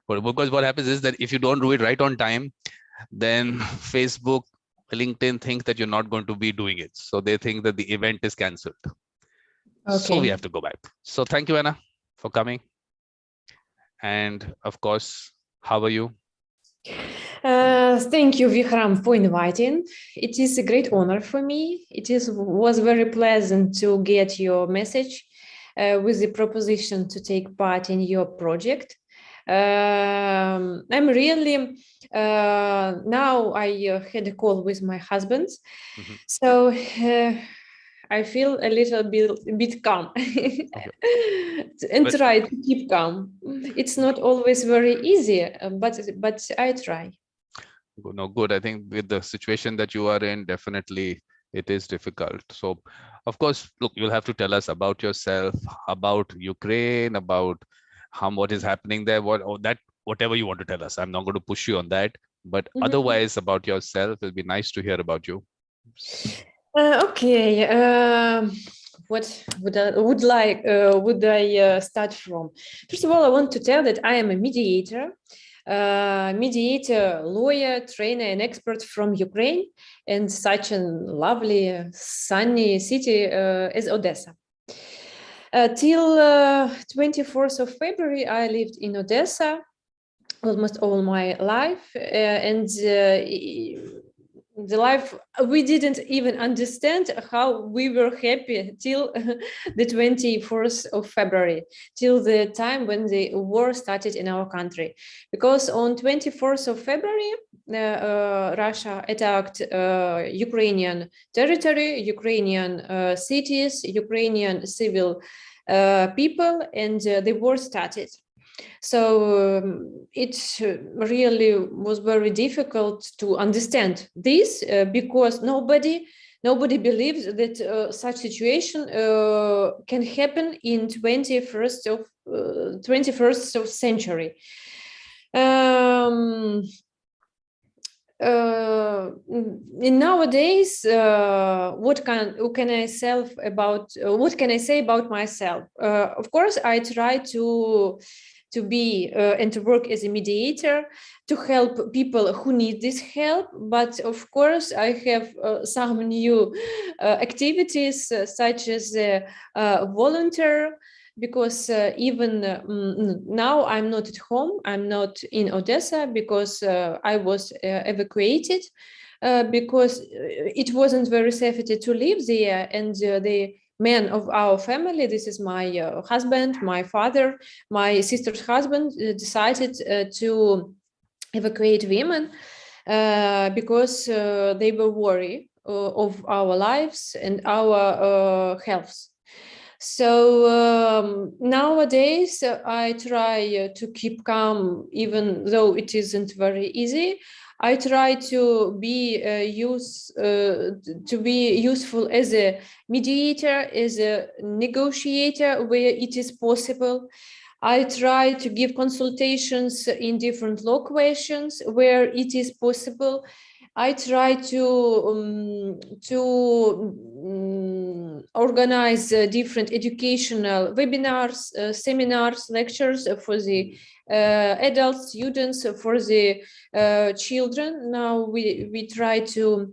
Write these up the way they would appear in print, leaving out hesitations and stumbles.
Because what happens is that if you don't do it right on time, then Facebook, LinkedIn think that you're not going to be doing it. So they think that the event is cancelled. So we Okay. have to go back. So thank you, Anna, for coming. And of course, how are you? Thank you, Vikram, for inviting. It is a great honor for me. Was very pleasant to get your message with the proposition to take part in your project. I'm really now I had a call with my husband, so I feel a little bit calm and But try to keep calm. It's not always very easy, but I try. no, good. I think with the situation that you are in, definitely it is difficult. So, of course, look, you'll have to tell us about yourself, about Ukraine, about what is happening there, whatever you want to tell us. I'm not going to push you on that, but Mhm. otherwise about yourself, it'll be nice to hear about you. Okay. What would I start from? First of all, I want to tell that I am a mediator, lawyer, trainer, and expert from Ukraine, and such a lovely, sunny city as Odessa. Till 24th of February, I lived in Odessa almost all my life, and the life we didn't even understand how we were happy till the 24th of February, till the time when the war started in our country, because on 24th of February Russia attacked Ukrainian territory, Ukrainian cities, Ukrainian civil people, and the war started. So it really was very difficult to understand this because nobody believes that such situation can happen in 21st of century. In nowadays, what can I what can I say about myself? Of course, I try to be and to work as a mediator to help people who need this help. But of course, I have some new activities such as volunteer, because even now I'm not at home, I'm not in Odessa because I was evacuated because it wasn't very safe to live there, and the men of our family, this is my husband, my father, my sister's husband, decided to evacuate women because they were worried of our lives and our health. So nowadays I try to keep calm, even though it isn't very easy. I try to be useful as a mediator, as a negotiator where it is possible. I try to give consultations in different law questions where it is possible. I try to organize different educational webinars, seminars, lectures for the adult students, for the children. Now we try to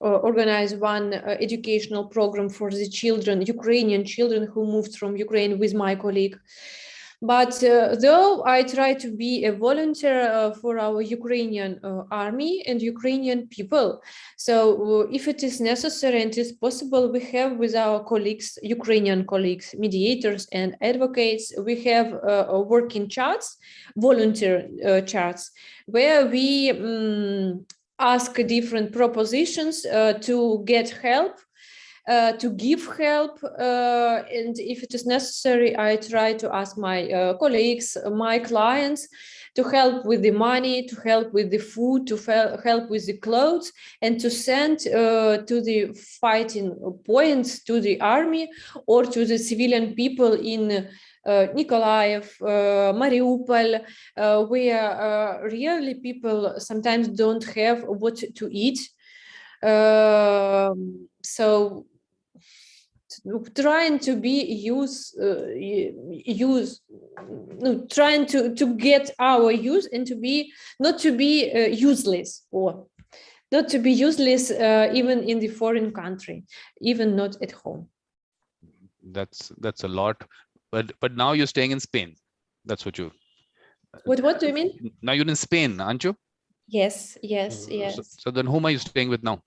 organize one educational program for the children, Ukrainian children who moved from Ukraine, with my colleague. But though I try to be a volunteer for our Ukrainian army and Ukrainian people, so if it is necessary and is possible, we have with our colleagues, Ukrainian colleagues, mediators and advocates, we have working chats, volunteer chats, where we ask different propositions to get help, to give help, and if it is necessary, I try to ask my colleagues, my clients, to help with the money, to help with the food, to help with the clothes, and to send to the fighting points, to the army or to the civilian people in Nikolaev, Mariupol, where really people sometimes don't have what to eat. So trying to be trying to get our use and to be not to be useless, or not to be useless even in the foreign country, even not at home. That's a lot. But now you're staying in Spain. That's what you. What do you mean? Now you're in Spain, aren't you? Yes. So then whom are you staying with now?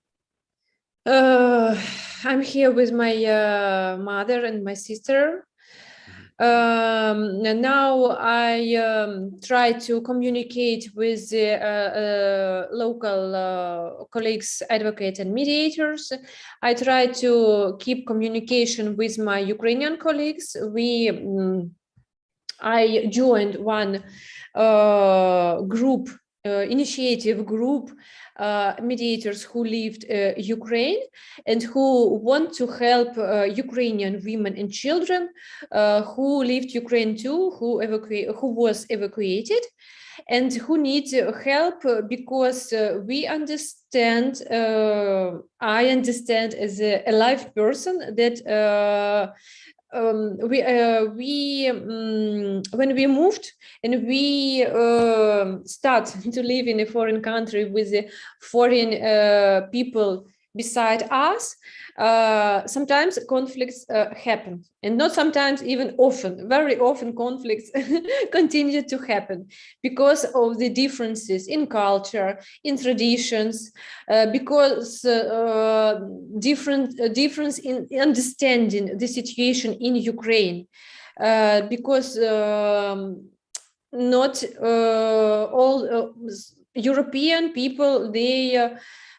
I'm here with my mother and my sister. Now I try to communicate with the local colleagues, advocates, and mediators. I try to keep communication with my Ukrainian colleagues. I joined one group, initiative group, mediators who lived Ukraine and who want to help Ukrainian women and children who lived Ukraine too, who was evacuated, and who need help because we understand, I understand as a live person that when we moved and we start to live in a foreign country with the foreign people beside us, sometimes conflicts happen, and not sometimes, even often, very often conflicts continue to happen because of the differences in culture, in traditions, because difference in understanding the situation in Ukraine, because not all European people, they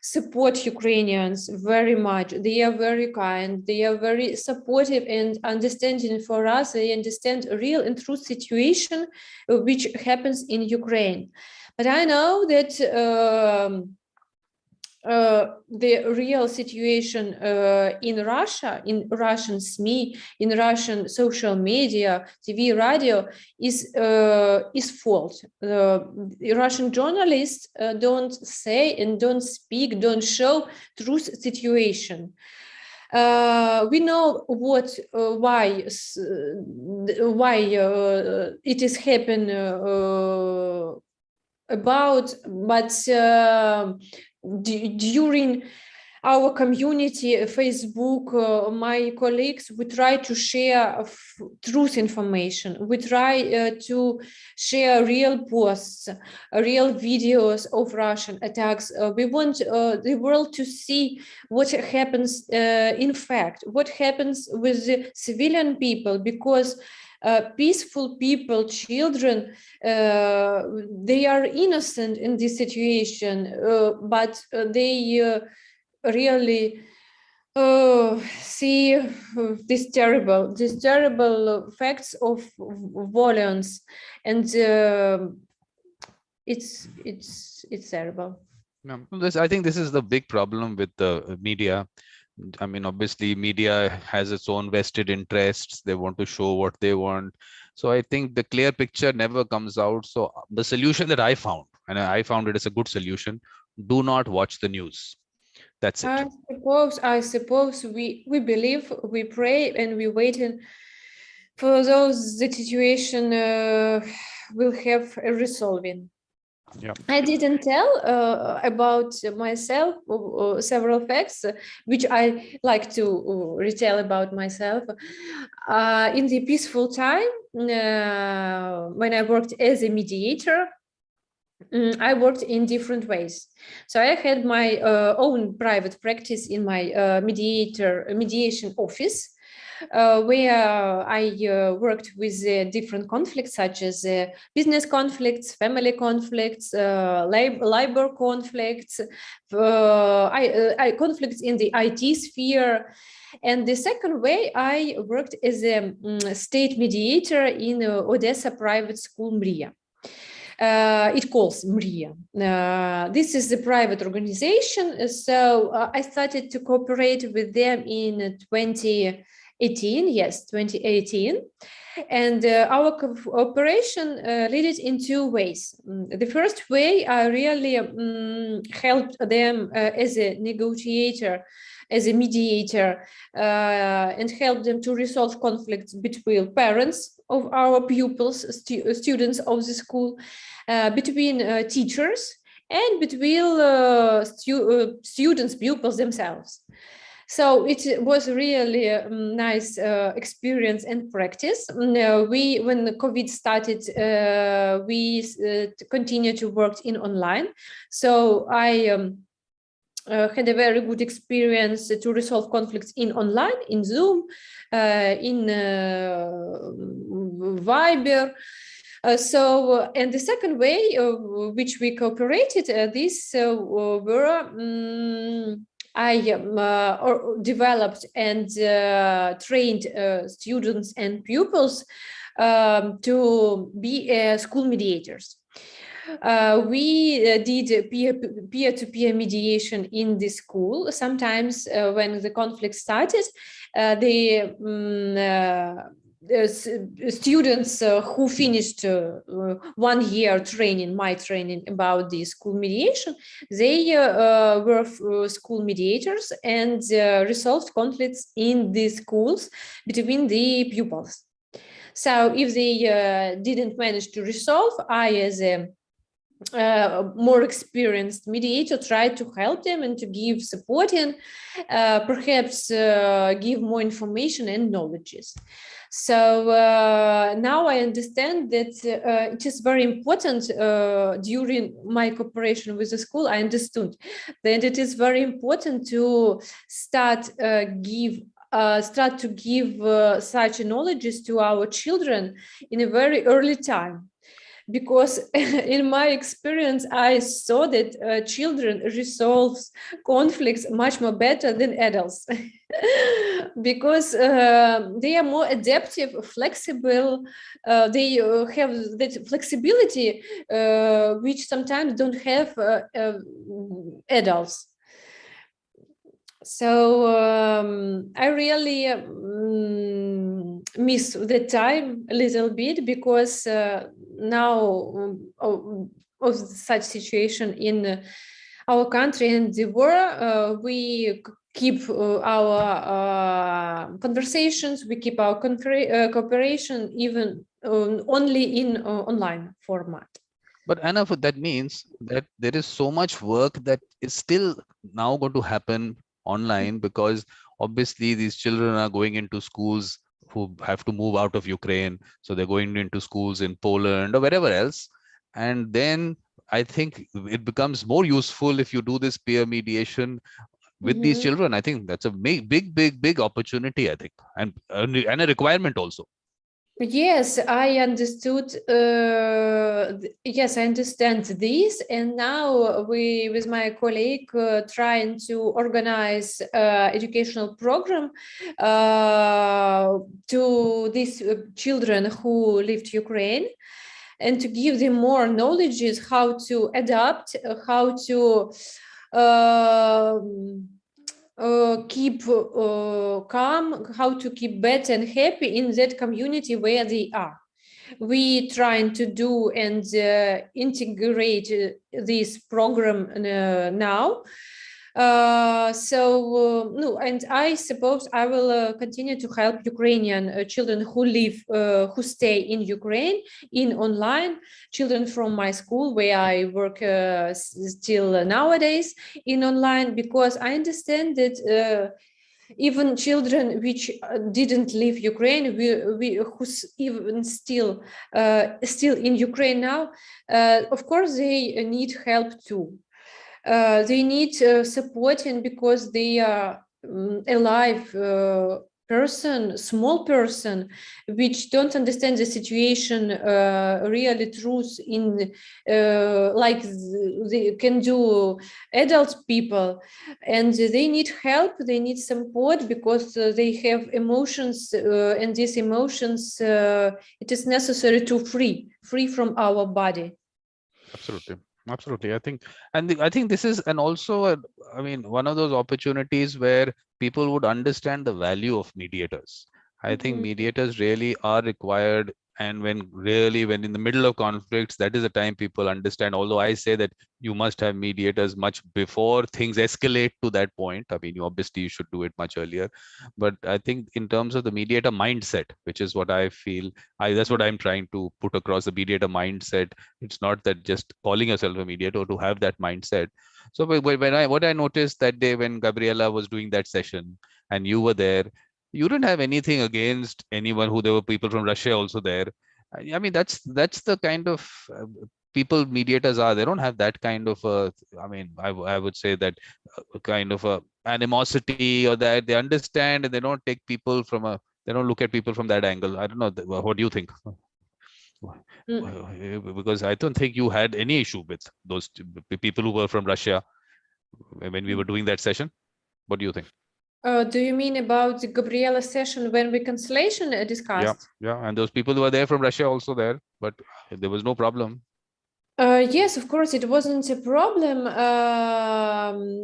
support Ukrainians very much. They are very kind. They are very supportive and understanding for us. They understand a real and true situation which happens in Ukraine. But I know that the real situation in Russia, in Russian SME, in Russian social media, TV, radio, is false. The Russian journalists don't say and don't speak, don't show truth situation. We know why it is happen about, but during our community, Facebook, my colleagues, we try to share truth information. We try to share real posts, real videos of Russian attacks. We want the world to see what happens in fact, what happens with the civilian people, because peaceful people, children, they are innocent in this situation, but they really see these terrible facts of violence, and it's terrible. I think this is the big problem with the media. I mean, obviously, media has its own vested interests. They want to show what they want. So I think the clear picture never comes out. So the solution that I found, and I found it as a good solution, do not watch the news. That's it. I suppose we believe, we pray, and we waiting for those the situation will have a resolving. Yeah. I didn't tell about myself several facts which I like to retell about myself. In the peaceful time, when I worked as a mediator, I worked in different ways. So I had my own private practice in my mediation office, where I worked with different conflicts, such as business conflicts, family conflicts, labor conflicts, conflicts in the IT sphere. And the second way, I worked as a state mediator in Odessa private school Mria. It calls Mria. This is a private organization. So I started to cooperate with them in 2018. Yes, 2018. And our cooperation led in two ways. The first way, I really helped them as a negotiator as a mediator and help them to resolve conflicts between parents of our pupils, students of the school, between teachers, and between students, pupils themselves. So it was really a nice experience and practice. When the COVID started, we continued to work in online. So I had a very good experience to resolve conflicts in online, in Zoom, in Viber. And the second way which we cooperated, I developed and trained students and pupils to be school mediators. We did peer-to-peer mediation in the school. Sometimes when the conflict started, students who finished 1 year training, my training about the school mediation, they were school mediators and resolved conflicts in the schools between the pupils. So if they didn't manage to resolve, I, as a more experienced mediator, tried to help them and to give support and perhaps give more information and knowledges. So now I understand that it is very important. During my cooperation with the school, I understood that it is very important to start to give such knowledges to our children in a very early time. Because in my experience, I saw that children resolve conflicts much more better than adults. Because they are more adaptive, flexible. They have that flexibility, which sometimes don't have adults. So I really miss the time a little bit, because now of such situation in our country and the world, we keep our conversations, we keep our cooperation even only in online format. But Anna, that means that there is so much work that is still now going to happen online, because obviously these children are going into schools who have to move out of Ukraine. So they're going into schools in Poland or wherever else. And then I think it becomes more useful if you do this peer mediation with these children. I think that's a big opportunity, I think, and a requirement also. Yes, I understood. Yes, I understand this. And now we, with my colleague, trying to organize educational program to these children who lived Ukraine, and to give them more knowledges how to adapt, how to keep calm, how to keep better and happy in that community where they are. We trying to do and integrate this program now. No, and I suppose I will continue to help Ukrainian children who live, who stay in Ukraine in online, children from my school where I work still nowadays in online, because I understand that even children which didn't leave Ukraine, who's even still in Ukraine now, of course they need help too. They need supporting, because they are alive small person, which don't understand the situation really truth in like they can do adult people, and they need help, they need support, because they have emotions, and these emotions it is necessary to free from our body. Absolutely. I think, I think this is, and also, I mean, one of those opportunities where people would understand the value of mediators. I think mediators really are required And when in the middle of conflicts, that is the time people understand. Although I say that you must have mediators much before things escalate to that point. I mean, you should do it much earlier. But I think in terms of the mediator mindset, which is what I feel, that's what I'm trying to put across, the mediator mindset. It's not that just calling yourself a mediator, to have that mindset. So what I noticed that day when Gabriela was doing that session and you were there, you didn't have anything against anyone who there were people from Russia also there. I mean, that's the kind of people mediators are. They don't have that kind of I mean, I would say that kind of a animosity, or that they understand and they don't take people from a, they don't look at people from that angle. I don't know. What do you think? Because I don't think you had any issue with those people who were from Russia when we were doing that session. What do you think? Do you mean about the Gabriela session when reconciliation discussed? Yeah, and those people who were there from Russia also there, but there was no problem. Yes, of course, it wasn't a problem.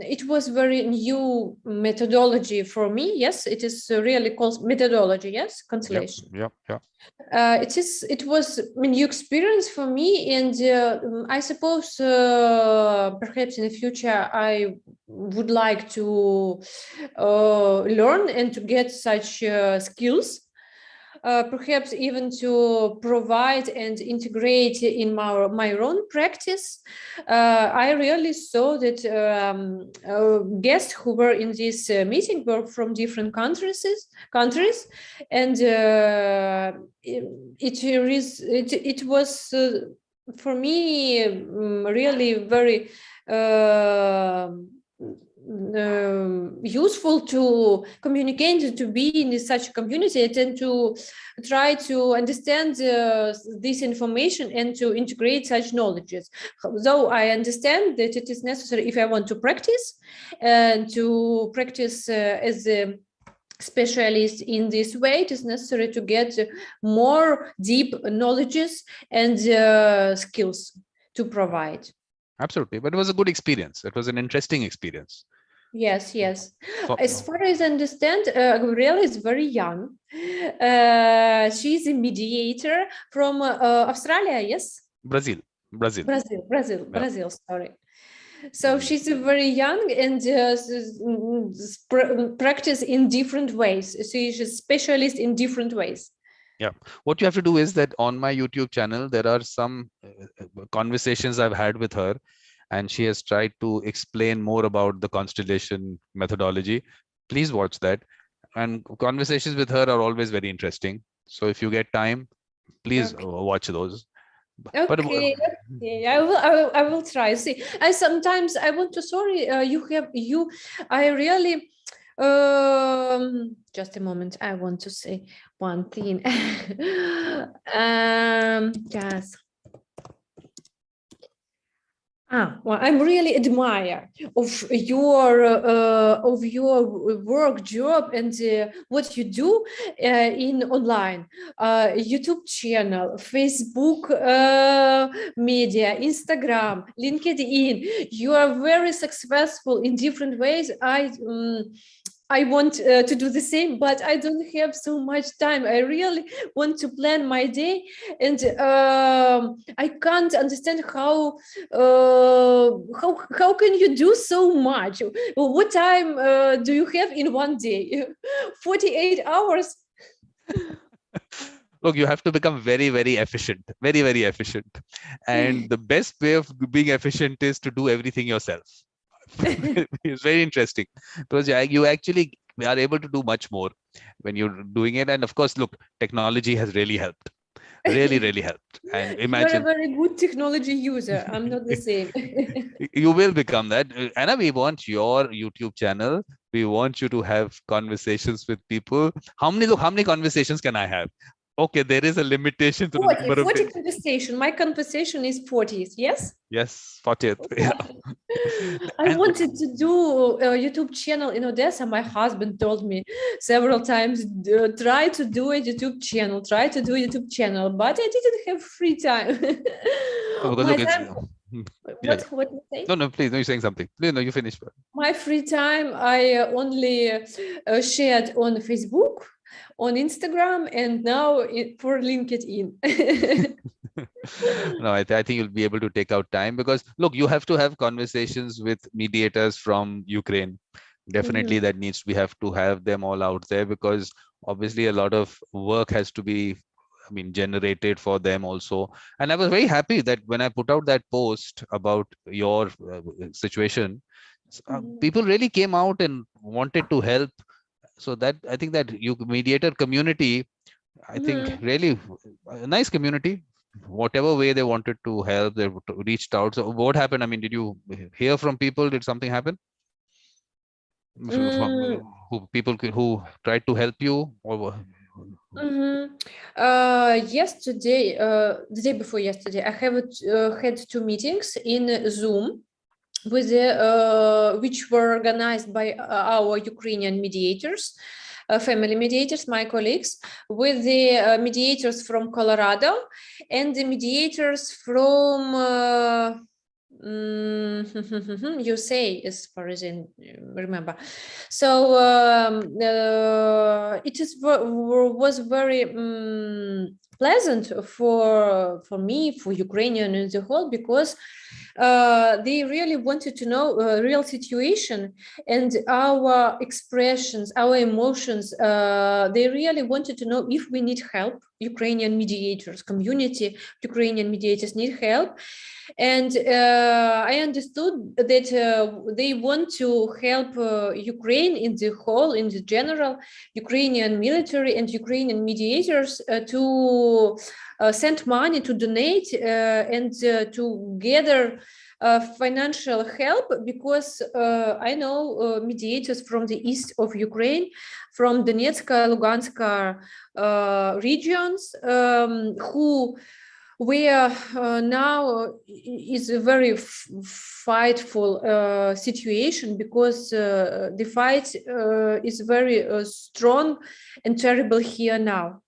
It was very new methodology for me. Yes, it is really called methodology. Yes, conciliation. Yeah. It was a new experience for me, and I suppose perhaps in the future I would like to learn and to get such skills. Perhaps even to provide and integrate in my own practice. I really saw that guests who were in this meeting were from different countries, and it was for me really very useful to communicate and to be in such a community and to try to understand this information and to integrate such knowledges. Though I understand that it is necessary if I want to practice and to practice as a specialist in this way, it is necessary to get more deep knowledges and skills to provide. Absolutely, but it was a good experience. It was an interesting experience. Yes. As far as I understand, Gabriela is very young. She's a mediator from Australia, yes? Brazil. Sorry. So she's very young and practice in different ways. She's a specialist in different ways. Yeah, what you have to do is that on my YouTube channel, there are some conversations I've had with her, and she has tried to explain more about the constellation methodology. Please watch that. And conversations with her are always very interesting. So if you get time, please watch those. Okay. I will try. See, I sometimes I want to. Sorry, I really. Just a moment. I want to say one thing. Yes. Well, I'm really admire of your work job and what you do in online YouTube channel, Facebook media, Instagram, LinkedIn. You are very successful in different ways. I want to do the same, but I don't have so much time. I really want to plan my day, and I can't understand how can you do so much? What time do you have in one day? 48 hours. Look, you have to become very, very efficient, very, very efficient. And the best way of being efficient is to do everything yourself. It's very interesting because you actually are able to do much more when you're doing it. And of course, look, technology has really helped. Really helped. And imagine you're a very good technology user. I'm not the same. You will become that. Anna, we want your YouTube channel. We want you to have conversations with people. How many conversations can I have? Okay, there is a limitation to 40, the number 40 of conversation. My conversation is 40th, yes? Yes, 40th. Yeah. I wanted to do a YouTube channel in Odessa. My husband told me several times, try to do a YouTube channel, but I didn't have free time. What you say? No, please, no, you're saying something. No, you finish. My free time, I only shared on Facebook. on Instagram, and now for LinkedIn. No, I think you'll be able to take out time, because look, you have to have conversations with mediators from Ukraine. Definitely that needs, we have to have them all out there, because obviously a lot of work has to be, I mean, generated for them also. And I was very happy that when I put out that post about your situation, people really came out and wanted to help. So that, I think that you mediator community, I think really a nice community. Whatever way they wanted to help, they reached out. So what happened? I mean, did you hear from people? Did something happen? Who people who tried to help you, or Yesterday, the day before yesterday, I have had 2 meetings in Zoom with which were organized by our Ukrainian mediators, family mediators, my colleagues, with the mediators from Colorado and the mediators from USA, as far as I remember. So was very pleasant for me, for Ukrainian as a whole, because they really wanted to know real situation and our expressions, our emotions. They really wanted to know if we need help. Ukrainian mediators, community Ukrainian mediators need help. And I understood that they want to help Ukraine in the whole, in the general, Ukrainian military and Ukrainian mediators to send money, to donate and to gather financial help, because I know mediators from the east of Ukraine, from Donetsk, Lugansk regions, who where now is a very fightful situation, because the fight is very strong and terrible here now.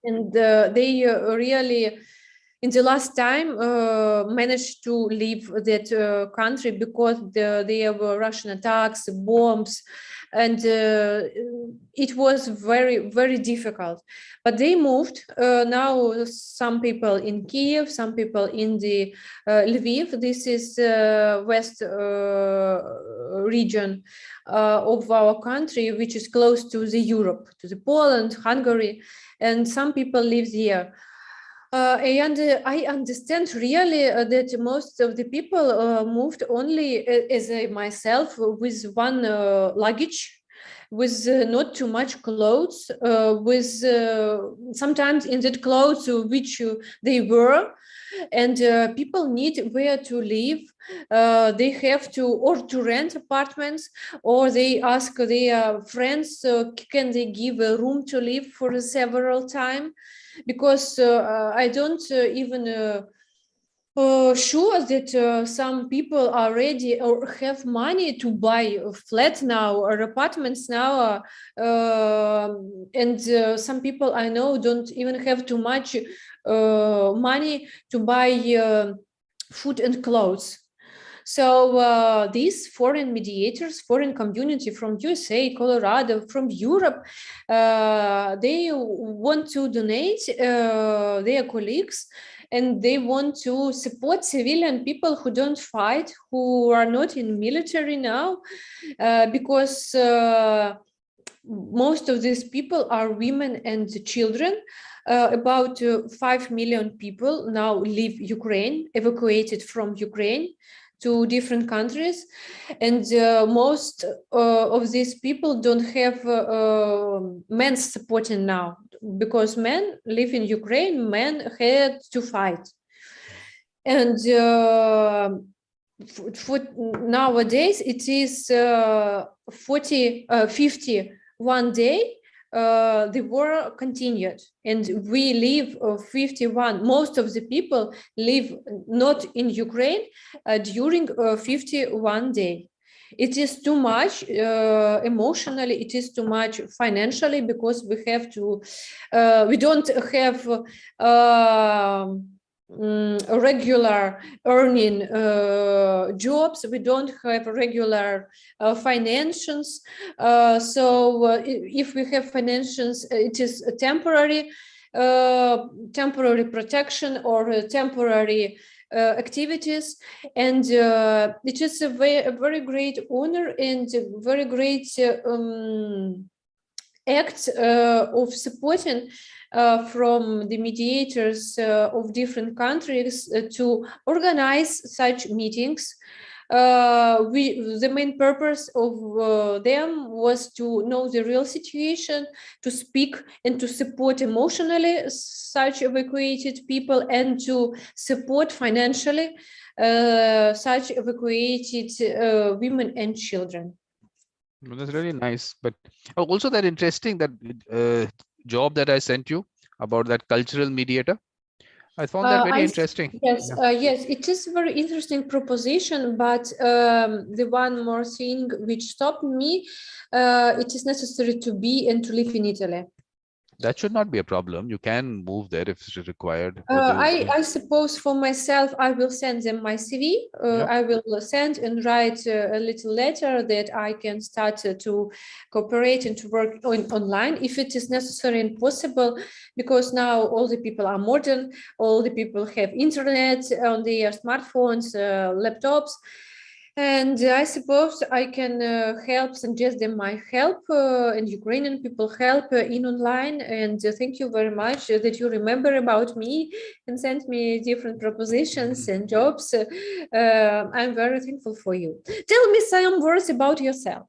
And they really, in the last time, managed to leave that country, because there were Russian attacks, bombs, and it was very, very difficult. But they moved. Now some people in Kiev, some people in the Lviv. This is west region of our country, which is close to the Europe, to the Poland, Hungary, and some people live there. And I understand really that most of the people moved only as myself with one luggage, with not too much clothes, with sometimes in that clothes which they were, and people need where to live. They have to, or to rent apartments, or they ask their friends, can they give a room to live for several time, because I don't even sure that some are ready or have money to buy a flat now or apartments now, and some people I know don't even have too much money to buy food and clothes. So these foreign mediators, foreign community from USA, Colorado, from Europe, they want to donate their colleagues, and they want to support civilian people who don't fight, who are not in military now, because most of these people are women and children. About 5 million people now leave Ukraine, evacuated from Ukraine to different countries, and most of these people don't have men supporting now, because men live in Ukraine, men had to fight. And for nowadays it is 51 day the war continued, and we live 51. Most of the people live not in Ukraine during 51 day. It is too much emotionally, it is too much financially, because we have to we don't have regular earning jobs. We don't have regular financials. If we have financials, it is a temporary protection or temporary activities, and it is a very great honor and a very great act of supporting from the mediators of different countries to organize such meetings. The main purpose of them was to know the real situation, to speak and to support emotionally such evacuated people, and to support financially such evacuated women and children. Well, that's really nice. But also that interesting that job that I sent you about that cultural mediator. I found that very interesting. Yes, Yeah. yes, it is a very interesting proposition, but the one more thing which stopped me, it is necessary to be and to live in Italy. That should not be a problem. You can move there if it's required. I suppose for myself, I will send them my CV. Yeah. I will send and write a little letter that I can start to cooperate and to work online if it is necessary and possible, because now all the people are modern, all the people have internet on their smartphones, laptops. And I suppose I can help, suggest them my help, and Ukrainian people help in online. And thank you very much that you remember about me and sent me different propositions and jobs. I'm very thankful for you. Tell me some words about yourself,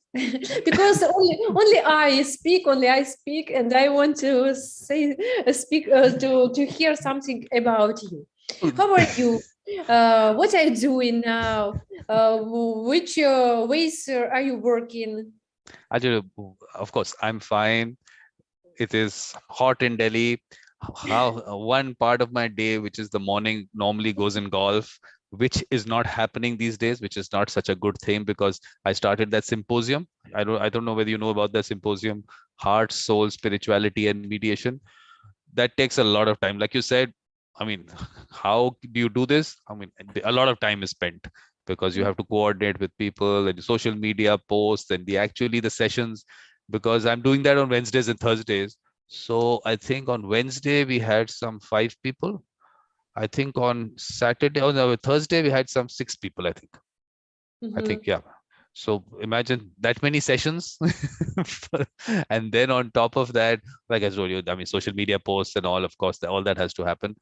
because only I speak, and I want to say, speak to hear something about you. How are you? What are you doing now? Which ways are you working? Ajay, of course, I'm fine. It is hot in Delhi. How one part of my day, which is the morning, normally goes in golf, which is not happening these days, which is not such a good thing because I started that symposium. I don't know whether you know about that symposium, Heart, Soul, Spirituality, and Mediation. That takes a lot of time. Like you said, I mean, how do you do this? I mean, a lot of time is spent because you have to coordinate with people and social media posts and the sessions, because I'm doing that on Wednesdays and Thursdays. So I think on Wednesday we had some 5 people. I think on Saturday, oh no, Thursday we had some 6 people, I think. I think, yeah. So imagine that many sessions. And then on top of that, like I told you, I mean, social media posts and all, of course, all that has to happen.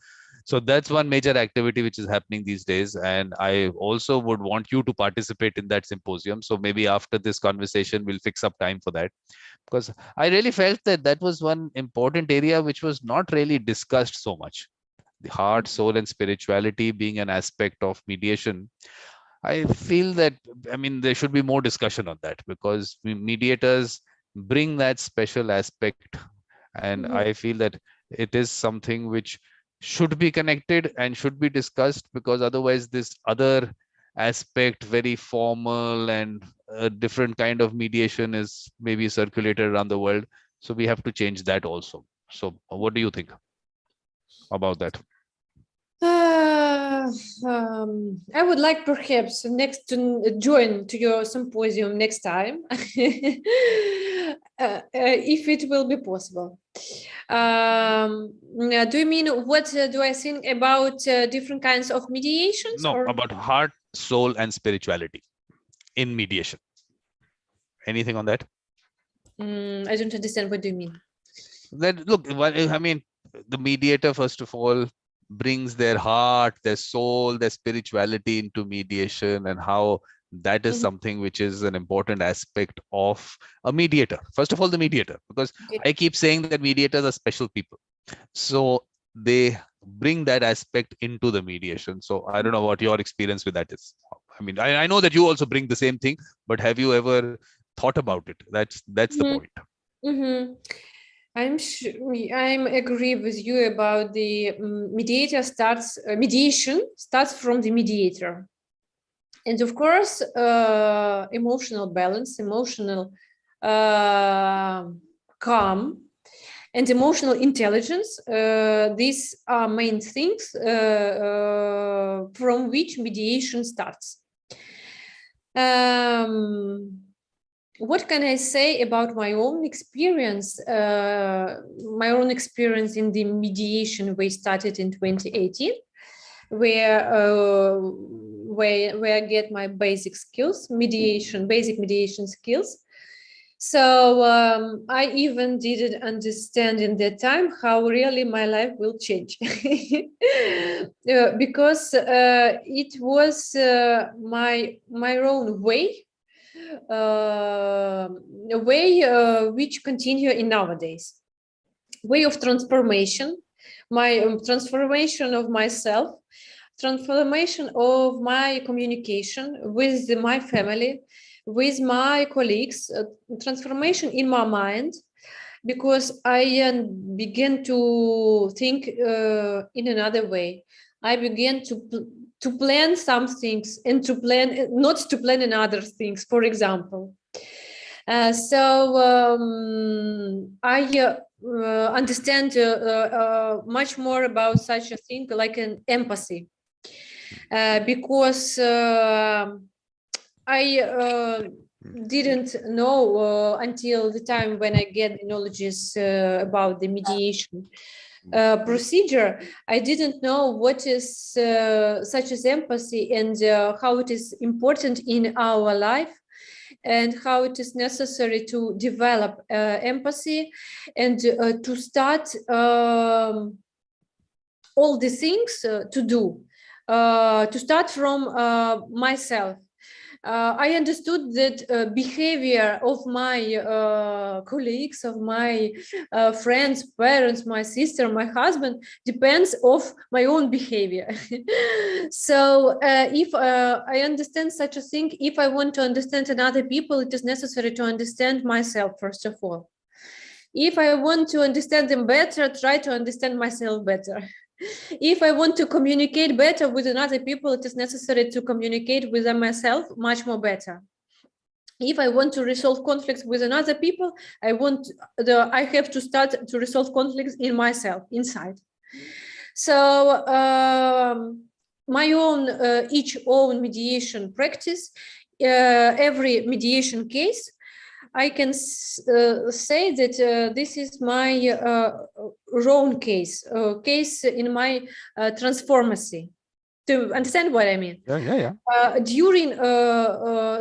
So that's one major activity which is happening these days. And I also would want you to participate in that symposium. So maybe after this conversation, we'll fix up time for that. Because I really felt that that was one important area which was not really discussed so much. The heart, soul, and spirituality being an aspect of mediation. I feel that, I mean, there should be more discussion on that because mediators bring that special aspect. And I feel that it is something which should be connected and should be discussed, because otherwise this other aspect, very formal and a different kind of mediation, is maybe circulated around the world. So we have to change that also. So what do you think about that? I would like perhaps next to join to your symposium next time, if it will be possible. Do you mean what do I think about different kinds of mediations? No, Or about heart, soul, and spirituality in mediation. Anything on that? I don't understand. What do you mean? That, look, I mean, the mediator, first of all, brings their heart, their soul, their spirituality into mediation, and how that is something which is an important aspect of a mediator. First of all, the mediator, because I keep saying that mediators are special people. So they bring that aspect into the mediation. So I don't know what your experience with that is. I mean, I know that you also bring the same thing, but have you ever thought about it? That's the point. I'm agree with you about the mediation starts from the mediator, and of course emotional balance, emotional calm, and emotional intelligence. These are main things from which mediation starts. What can I say about my own experience? My own experience in the mediation we started in 2018, where I get my basic skills, basic mediation skills. So I even didn't understand in that time how really my life will change, because it was my own way. A way which continue in nowadays, way of transformation, my transformation of myself, transformation of my communication with my family, with my colleagues, transformation in my mind, because I began to think in another way. I began to plan some things and to plan, not to plan in other things, for example. So I understand much more about such a thing like an empathy, because I didn't know until the time when I get the knowledges about the mediation procedure. I didn't know what is such as empathy, and how it is important in our life, and how it is necessary to develop empathy, and to start all the things to do, to start from myself. I understood that behavior of my colleagues, of my friends, parents, my sister, my husband, depends of my own behavior. So if I understand such a thing, if I want to understand another people, it is necessary to understand myself, first of all. If I want to understand them better, try to understand myself better. If I want to communicate better with another people, it is necessary to communicate with myself much more better. If I want to resolve conflicts with another people, I have to start to resolve conflicts in myself, inside. So my own, each own mediation practice, every mediation case, I can say that this is my own case in my transformacy. To understand what I mean? Yeah. During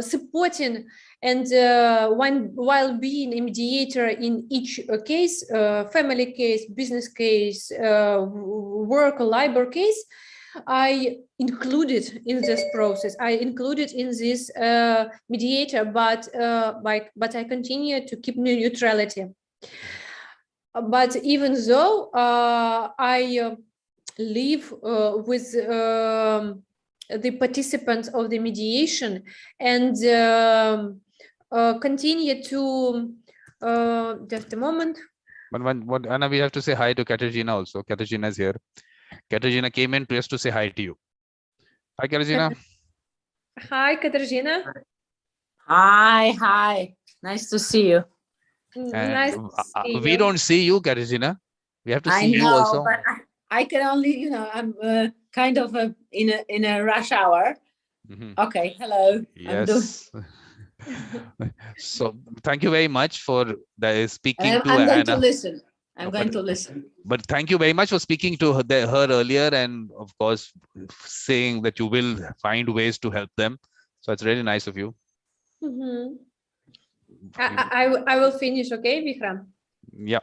supporting and while being a mediator in each case, family case, business case, work or labor case, I included in this process. I included in this mediator, but I continue to keep neutrality. But even though I live with the participants of the mediation, and continue to just a moment. But what Anna, we have to say hi to Katarzyna also. Katarzyna is here. Katarzyna came in just to say hi to you. Hi, Katarzyna. Hi, Katarzyna. Hi. Nice to see you. Nice to see we you. don't see you, Katarzyna. We have to see I know, you also. but I can only, I'm kind of in a rush hour. Mm-hmm. Okay, hello. Yes. So thank you very much for speaking to I'm going Anna. to listen. I'm going to listen. But thank you very much for speaking to her earlier, and of course saying that you will find ways to help them. So it's really nice of you. Mm-hmm. I will finish, okay, Vikram? Yeah.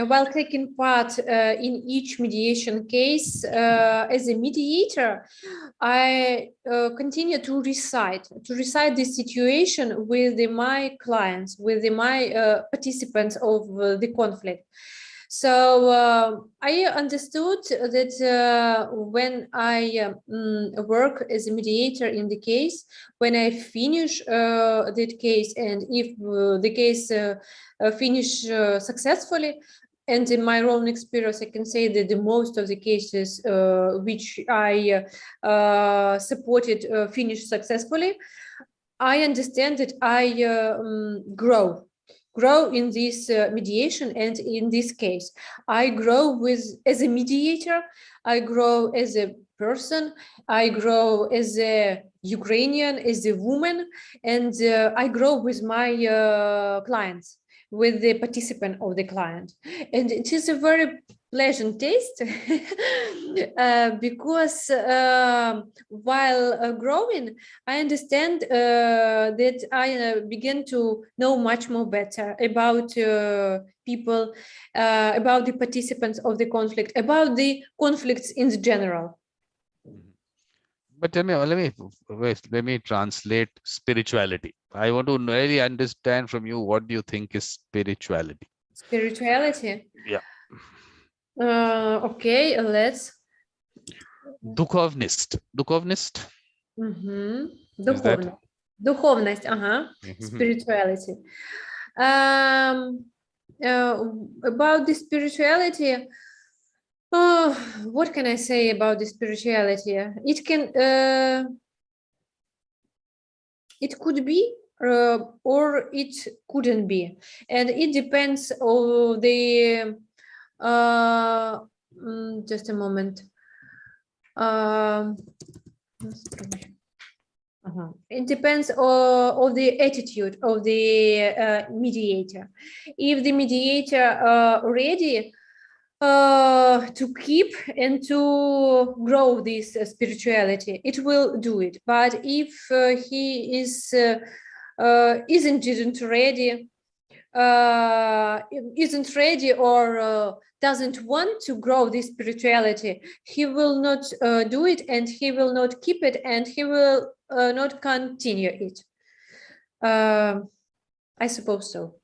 While taking part in each mediation case as a mediator, I continue to recite the situation with my clients, with my participants of the conflict. So I understood that when I work as a mediator in the case, when I finish that case, and if the case finish successfully, and in my own experience, I can say that the most of the cases which I supported finished successfully, I understand that I grow. grow in this mediation. And in this case, I grow as a mediator, I grow as a person, I grow as a Ukrainian, as a woman, and I grow with my clients, with the participant of the client. And it is a very pleasant taste because while growing, I understand that I begin to know much more better about people, about the participants of the conflict, about the conflicts in general. But let me translate spirituality. I want to really understand from you, what do you think is spirituality? Spirituality. Yeah. Okay, let's. Duchovnist. Duchovnist. Is that? Духовность, spirituality. About the spirituality, what can I say about the spirituality? It can, it could be, or it couldn't be, and it depends on the. Just a moment. It depends on the attitude of the mediator. If the mediator ready to keep and to grow this spirituality, it will do it. But if he isn't ready or doesn't want to grow this spirituality, he will not do it, and he will not keep it, and he will not continue it. I suppose so.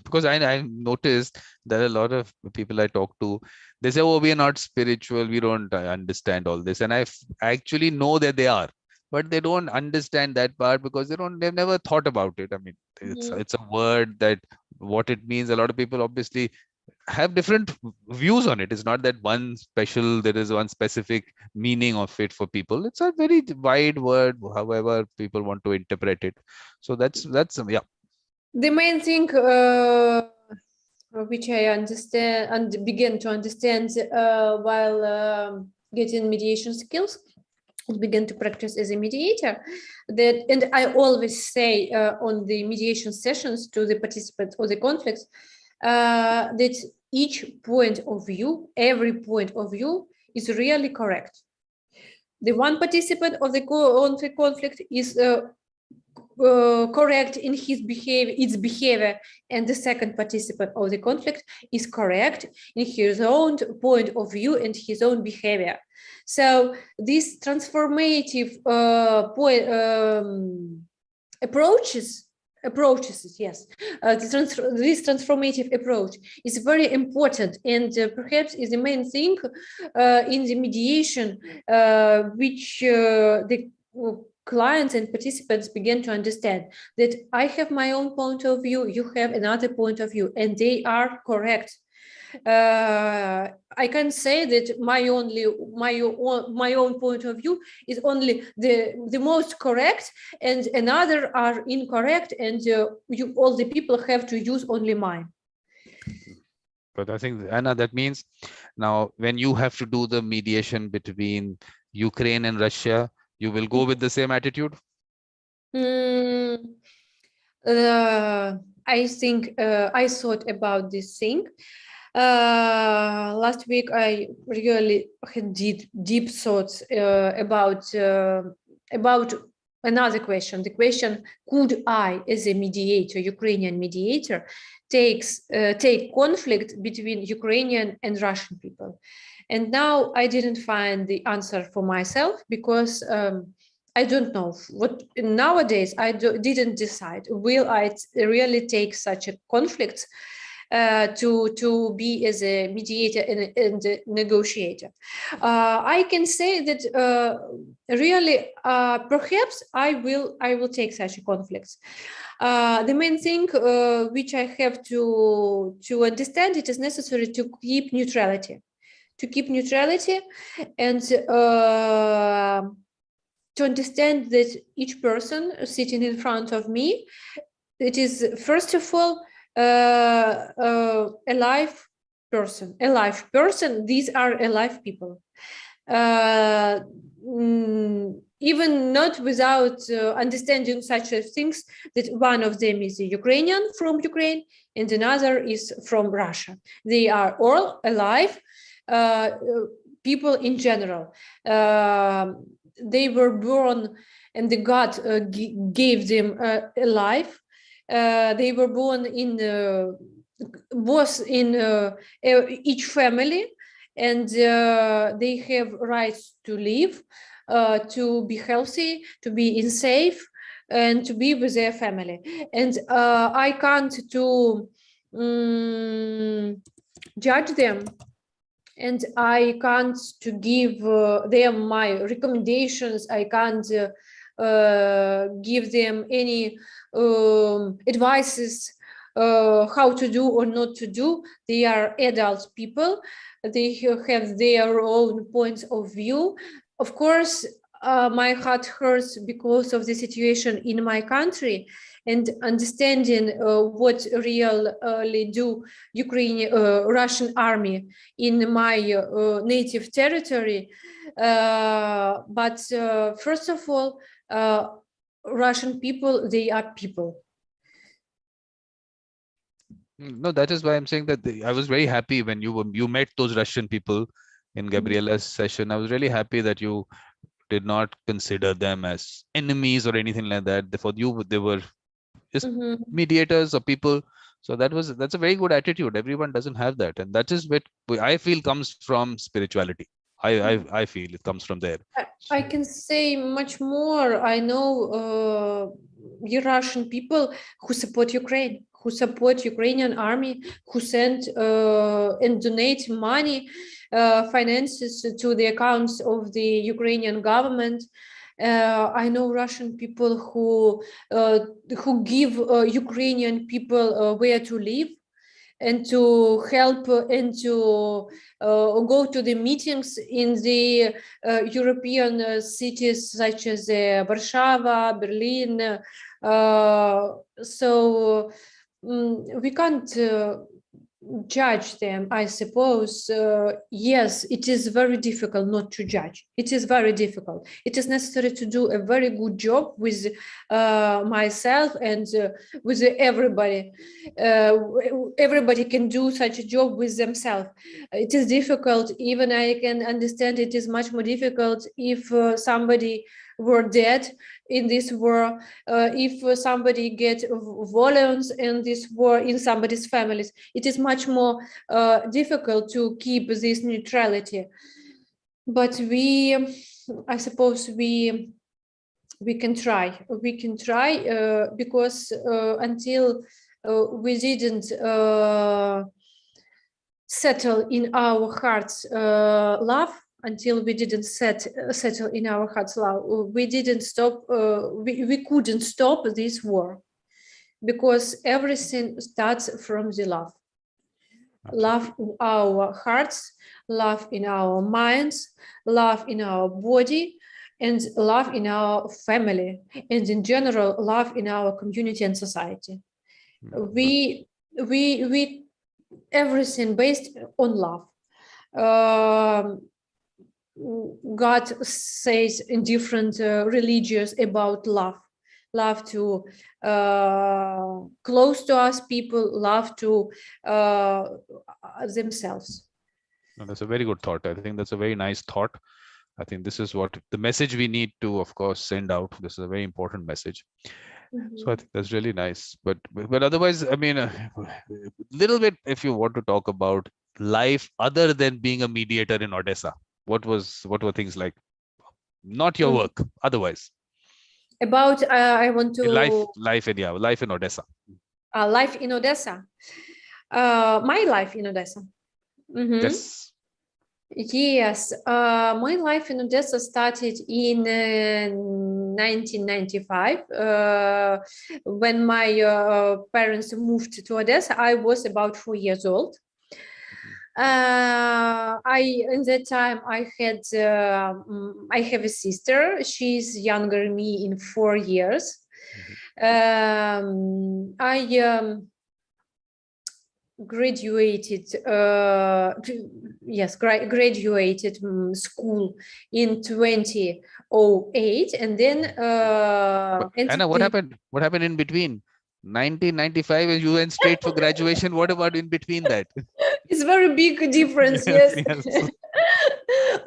Because I noticed there are a lot of people I talk to, they say, oh, we are not spiritual, we don't understand all this. And I actually know that they are, but they don't understand that part because they've never thought about it. I mean, it's a word that what it means. A lot of people obviously have different views on it. It's not that there is one specific meaning of it for people. It's a very wide word, however people want to interpret it. So that's yeah. The main thing which I understand and begin to understand while getting mediation skills, begin to practice as a mediator, that, and I always say on the mediation sessions to the participants of the conflicts, that each point of view, every point of view is really correct. The one participant of the conflict is correct in its behavior, and the second participant of the conflict is correct in his own point of view and his own behavior. So this transformative approaches, yes, this transformative approach is very important, and perhaps is the main thing in the mediation which the clients and participants begin to understand, that I have my own point of view, you have another point of view, and they are correct. I can say that my own point of view is only the most correct, and another are incorrect, and all the people have to use only mine. But I think, Anna, that means now when you have to do the mediation between Ukraine and Russia, you will go with the same attitude? I think I thought about this thing. Last week, I really did deep thoughts about another question. The question: could I, as a mediator, Ukrainian mediator, take conflict between Ukrainian and Russian people? And now I didn't find the answer for myself, because I don't know what nowadays. I didn't decide. Will I really take such a conflict to be as a mediator and a negotiator? I can say that really, perhaps I will take such a conflict. The main thing which I have to understand, it is necessary to keep neutrality. And to understand that each person sitting in front of me, it is, first of all, a live person. These are alive people. Even not without understanding such things, that one of them is a Ukrainian from Ukraine and another is from Russia. They are all alive people in general. They were born and the God gave them a life. They were born in both in each family, and they have rights to live, to be healthy, to be in safe, and to be with their family. And I can't to judge them, and I can't to give them my recommendations. I can't give them any advices how to do or not to do. They are adult people. They have their own points of view. Of course, my heart hurts because of the situation in my country, and understanding what really do Ukrainian Russian army in my native territory. But first of all, Russian people, they are people. No, that is why I'm saying that I was very happy when you met those Russian people in Gabriella's session. I was really happy that you did not consider them as enemies or anything like that. For you, they were just mediators or people. So that's a very good attitude. Everyone doesn't have that, and that is what I feel comes from spirituality. I feel it comes from there. I can say much more. I know Russian people who support Ukraine, who support Ukrainian army, who send and donate money, finances to the accounts of the Ukrainian government. I know Russian people who give Ukrainian people where to live, and to help and to go to the meetings in the European cities such as Warsaw, Berlin. So we can't judge them, I suppose. Yes, it is very difficult not to judge. It is very difficult. It is necessary to do a very good job with myself and with everybody. Everybody can do such a job with themselves. It is difficult. Even I can understand it is much more difficult if somebody were dead in this war, if somebody get violence in this war in somebody's families. It is much more difficult to keep this neutrality. But I suppose we can try. We can try because until we didn't settle in our hearts love, until we didn't settle in our hearts love, we didn't stop, we couldn't stop this war, because everything starts from the love. Love in our hearts, love in our minds, love in our body, and love in our family, and in general, love in our community and society. We everything based on love. God says in different religions about love. Love to close to us people, love to themselves. No, that's a very good thought. I think that's a very nice thought. I think this is what the message we need to, of course, send out. This is a very important message. So I think that's really nice. But otherwise, I mean, a little bit, if you want to talk about life other than being a mediator in Odessa, what were things like? Not your work, otherwise. About I want to life in Odessa. Life in Odessa. My life in Odessa. Yes. Yes, my life in Odessa started in 1995 when my parents moved to Odessa. I was about 4 years old. In that time I have a sister. She's younger than me in 4 years. graduated graduated school in 2008, and then Anna, what happened in between 1995 and you went straight for graduation? What about in between that? it's very big difference. Yes, Yes. yes.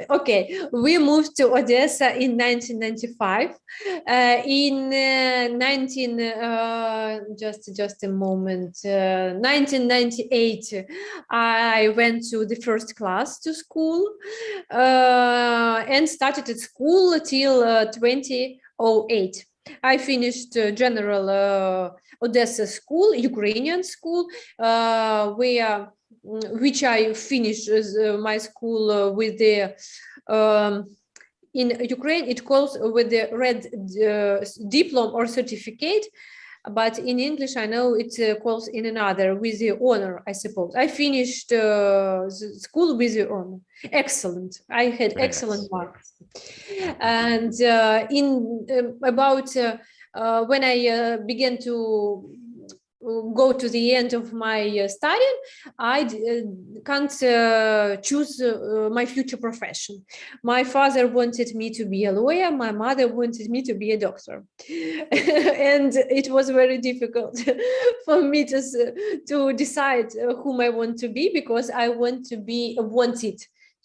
Okay, we moved to Odessa in 1995. In 1998, I went to the first class to school and started at school till 2008. I finished general Odessa school, Ukrainian school, which I finished my school with the in Ukraine it calls with the red diploma or certificate, but in English I know it calls in another with the honor, I suppose. I finished school with the honor. Excellent. I had Very excellent nice. marks. And when I began to go to the end of my studying, I can't choose my future profession. My father wanted me to be a lawyer. My mother wanted me to be a doctor. And it was very difficult for me to decide whom I want to be, because I wanted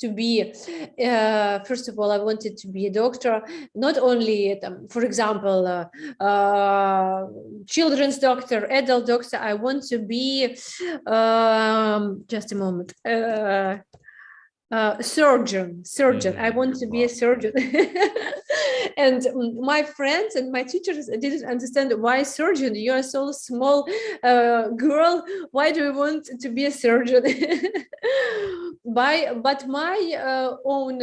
to be, first of all, I wanted to be a doctor, not only, for example, children's doctor, adult doctor. I want to be, just a moment, surgeon. I want to be a surgeon. And my friends and my teachers didn't understand, why surgeon? You are so small girl. Why do you want to be a surgeon? But my own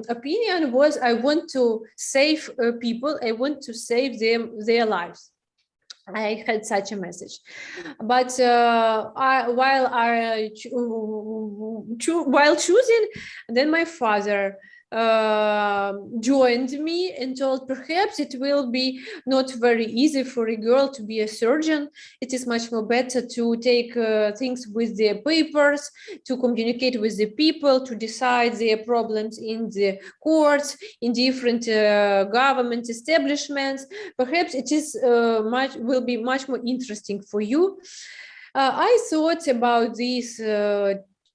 opinion was, I want to save people. I want to save their lives. I had such a message, but while choosing, then my father joined me and told, perhaps it will be not very easy for a girl to be a surgeon. It is much more better to take things with the papers, to communicate with the people, to decide their problems in the courts, in different government establishments. Perhaps it is will be much more interesting for you. I thought about this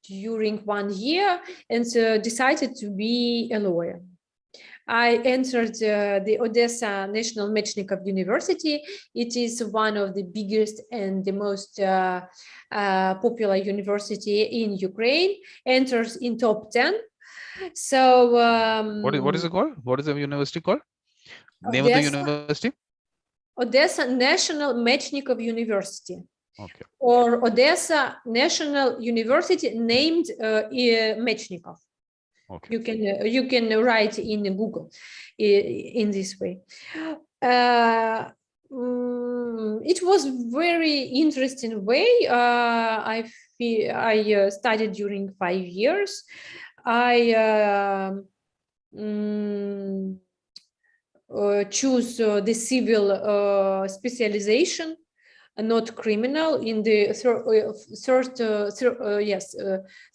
during 1 year and decided to be a lawyer. I entered the Odessa National Mechnikov University. It is one of the biggest and the most popular university in Ukraine, enters in top 10. So what is it called? What is the university called? Name Odessa, of the university? Odessa National Mechnikov University. Okay. Or Odessa National University named Mechnikov. Okay. You can write in Google in this way. It was very interesting way. I studied during 5 years. I choose the civil specialization, not criminal. In the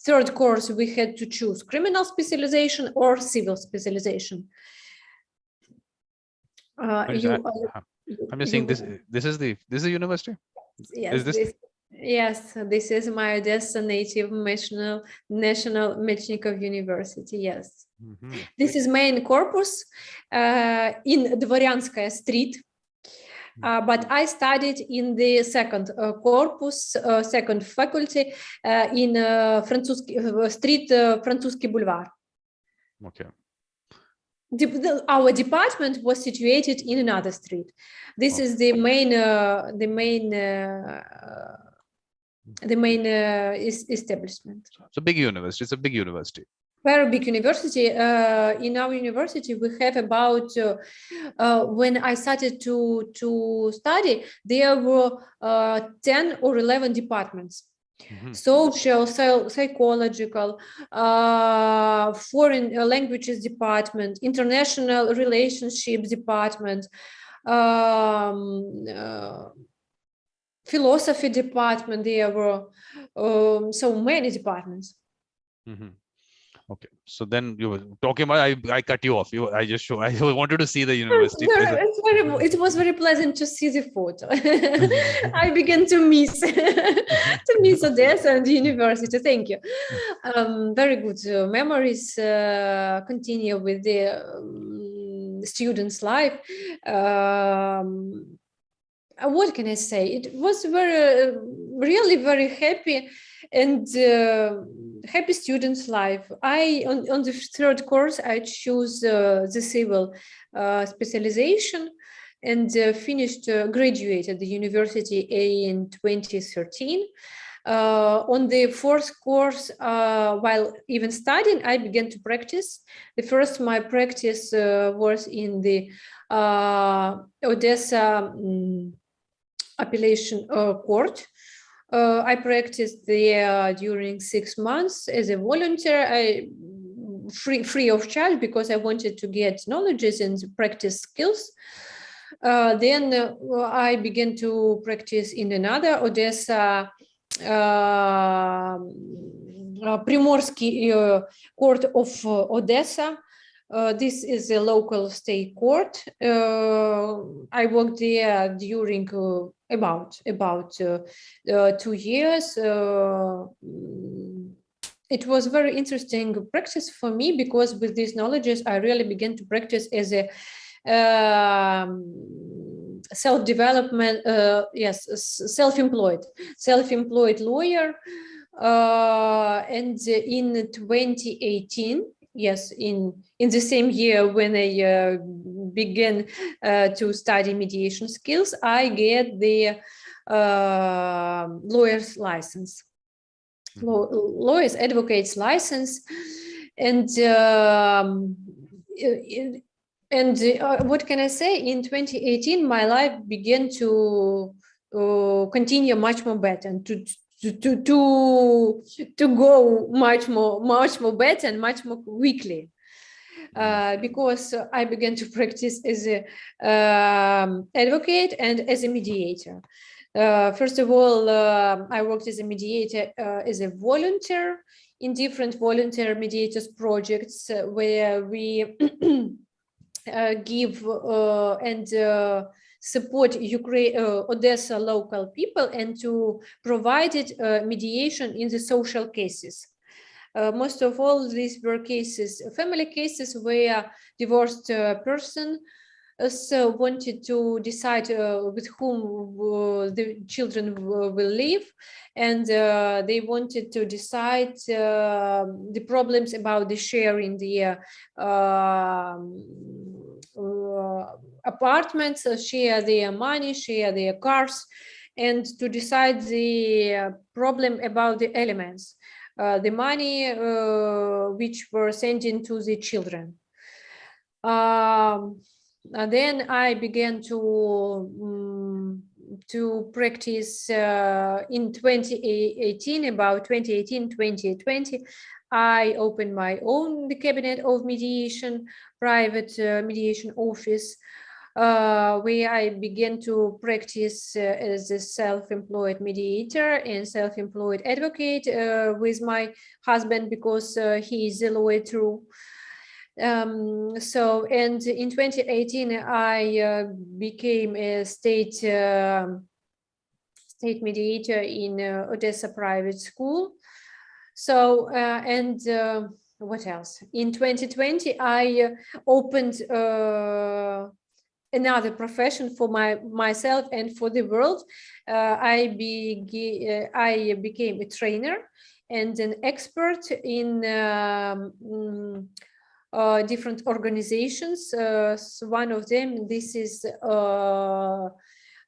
third course, we had to choose criminal specialization or civil specialization. I'm just saying this is the university. Yes, Is this? This is my Odessa native national Mechnikov University. Yes. Mm-hmm. This is main corpus in Dvoryanskaya Street. But I studied in the second corpus, second faculty in Street Francuski Boulevard. Okay. Our department was situated in another street. This is the main establishment. It's a big university. It's a big university. Very big university. In our university, we have about, when I started to study, there were 10 or 11 departments. Mm-hmm. Social, psychological, foreign languages department, international relationships department, philosophy department. There were so many departments. Okay, so then you were talking about, I cut you off. I wanted to see the university. It was very pleasant to see the photo. I began to miss Odessa and the university. Thank you. Very good memories continue with the students' life. What can I say? It was really very happy and happy students' life. On the third course, I chose the civil specialization and graduated the university in 2013. On the fourth course, while even studying, I began to practice. My practice was in the Odessa appellation court. I practiced there during 6 months as a volunteer, free of charge, because I wanted to get knowledges and practice skills. Then I began to practice in another Odessa Primorsky court of Odessa. This is a local state court. I worked there during about 2 years. It was very interesting practice for me, because with these knowledges, I really began to practice as a self-development, self-employed lawyer. And in 2018, yes, in the same year when I began to study mediation skills, I get the lawyer's license, lawyer's advocate's license, and what can I say? In 2018, my life began to continue much more better, and to go much more better and much more quickly, because I began to practice as a advocate and as a mediator. First of all, I worked as a mediator, as a volunteer in different volunteer mediators projects, where we give and support Ukraine, Odessa local people, and to provide mediation in the social cases. Most of all, these were cases, family cases, where divorced person wanted to decide with whom the children will live, and they wanted to decide the problems about the sharing the apartments, share their money, share their cars, and to decide the problem about the elements, the money which were sent to the children. Then I began to practice in 2018, about 2018-2020. I opened my own cabinet of mediation, private mediation office, where I began to practice as a self-employed mediator and self-employed advocate with my husband, because he is a lawyer too. So, and in 2018, I became a state mediator in Odessa private school. So, and what else? In 2020, I opened another profession for myself and for the world. I became a trainer and an expert in different organizations. So one of them, this is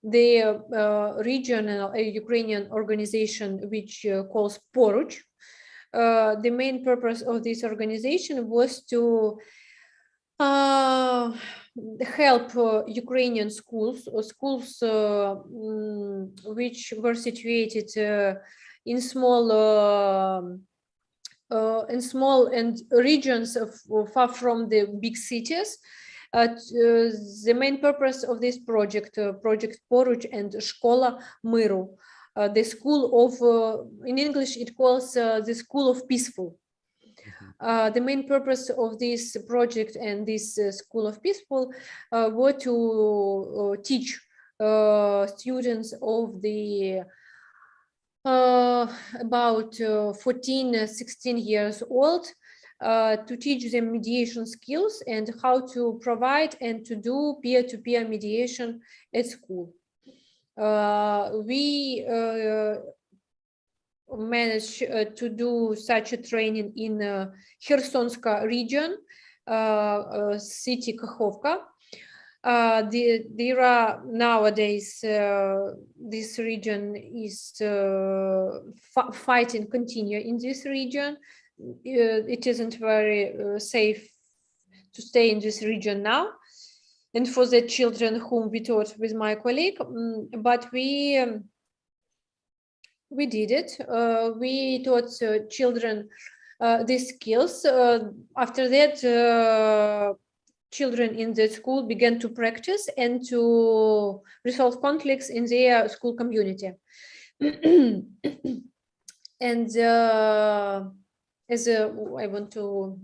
the regional Ukrainian organization, which calls Poruch. The main purpose of this organization was to help Ukrainian schools, which were situated in small and regions far from the big cities, The main purpose of this project, Project Poruch and Shkola Miru, the school of, in English it calls the School of Peaceful. The main purpose of this project and this School of Peaceful were to teach students of the about 14, 16 years old, to teach them mediation skills and how to provide and to do peer-to-peer mediation at school. We managed to do such a training in Khersonska region, city Kakhovka. There are nowadays, this region is fighting continue in this region. It isn't very safe to stay in this region now, and for the children whom we taught with my colleague, but we did it. We taught children these skills. After that, children in the school began to practice and to resolve conflicts in their school community. And as I want to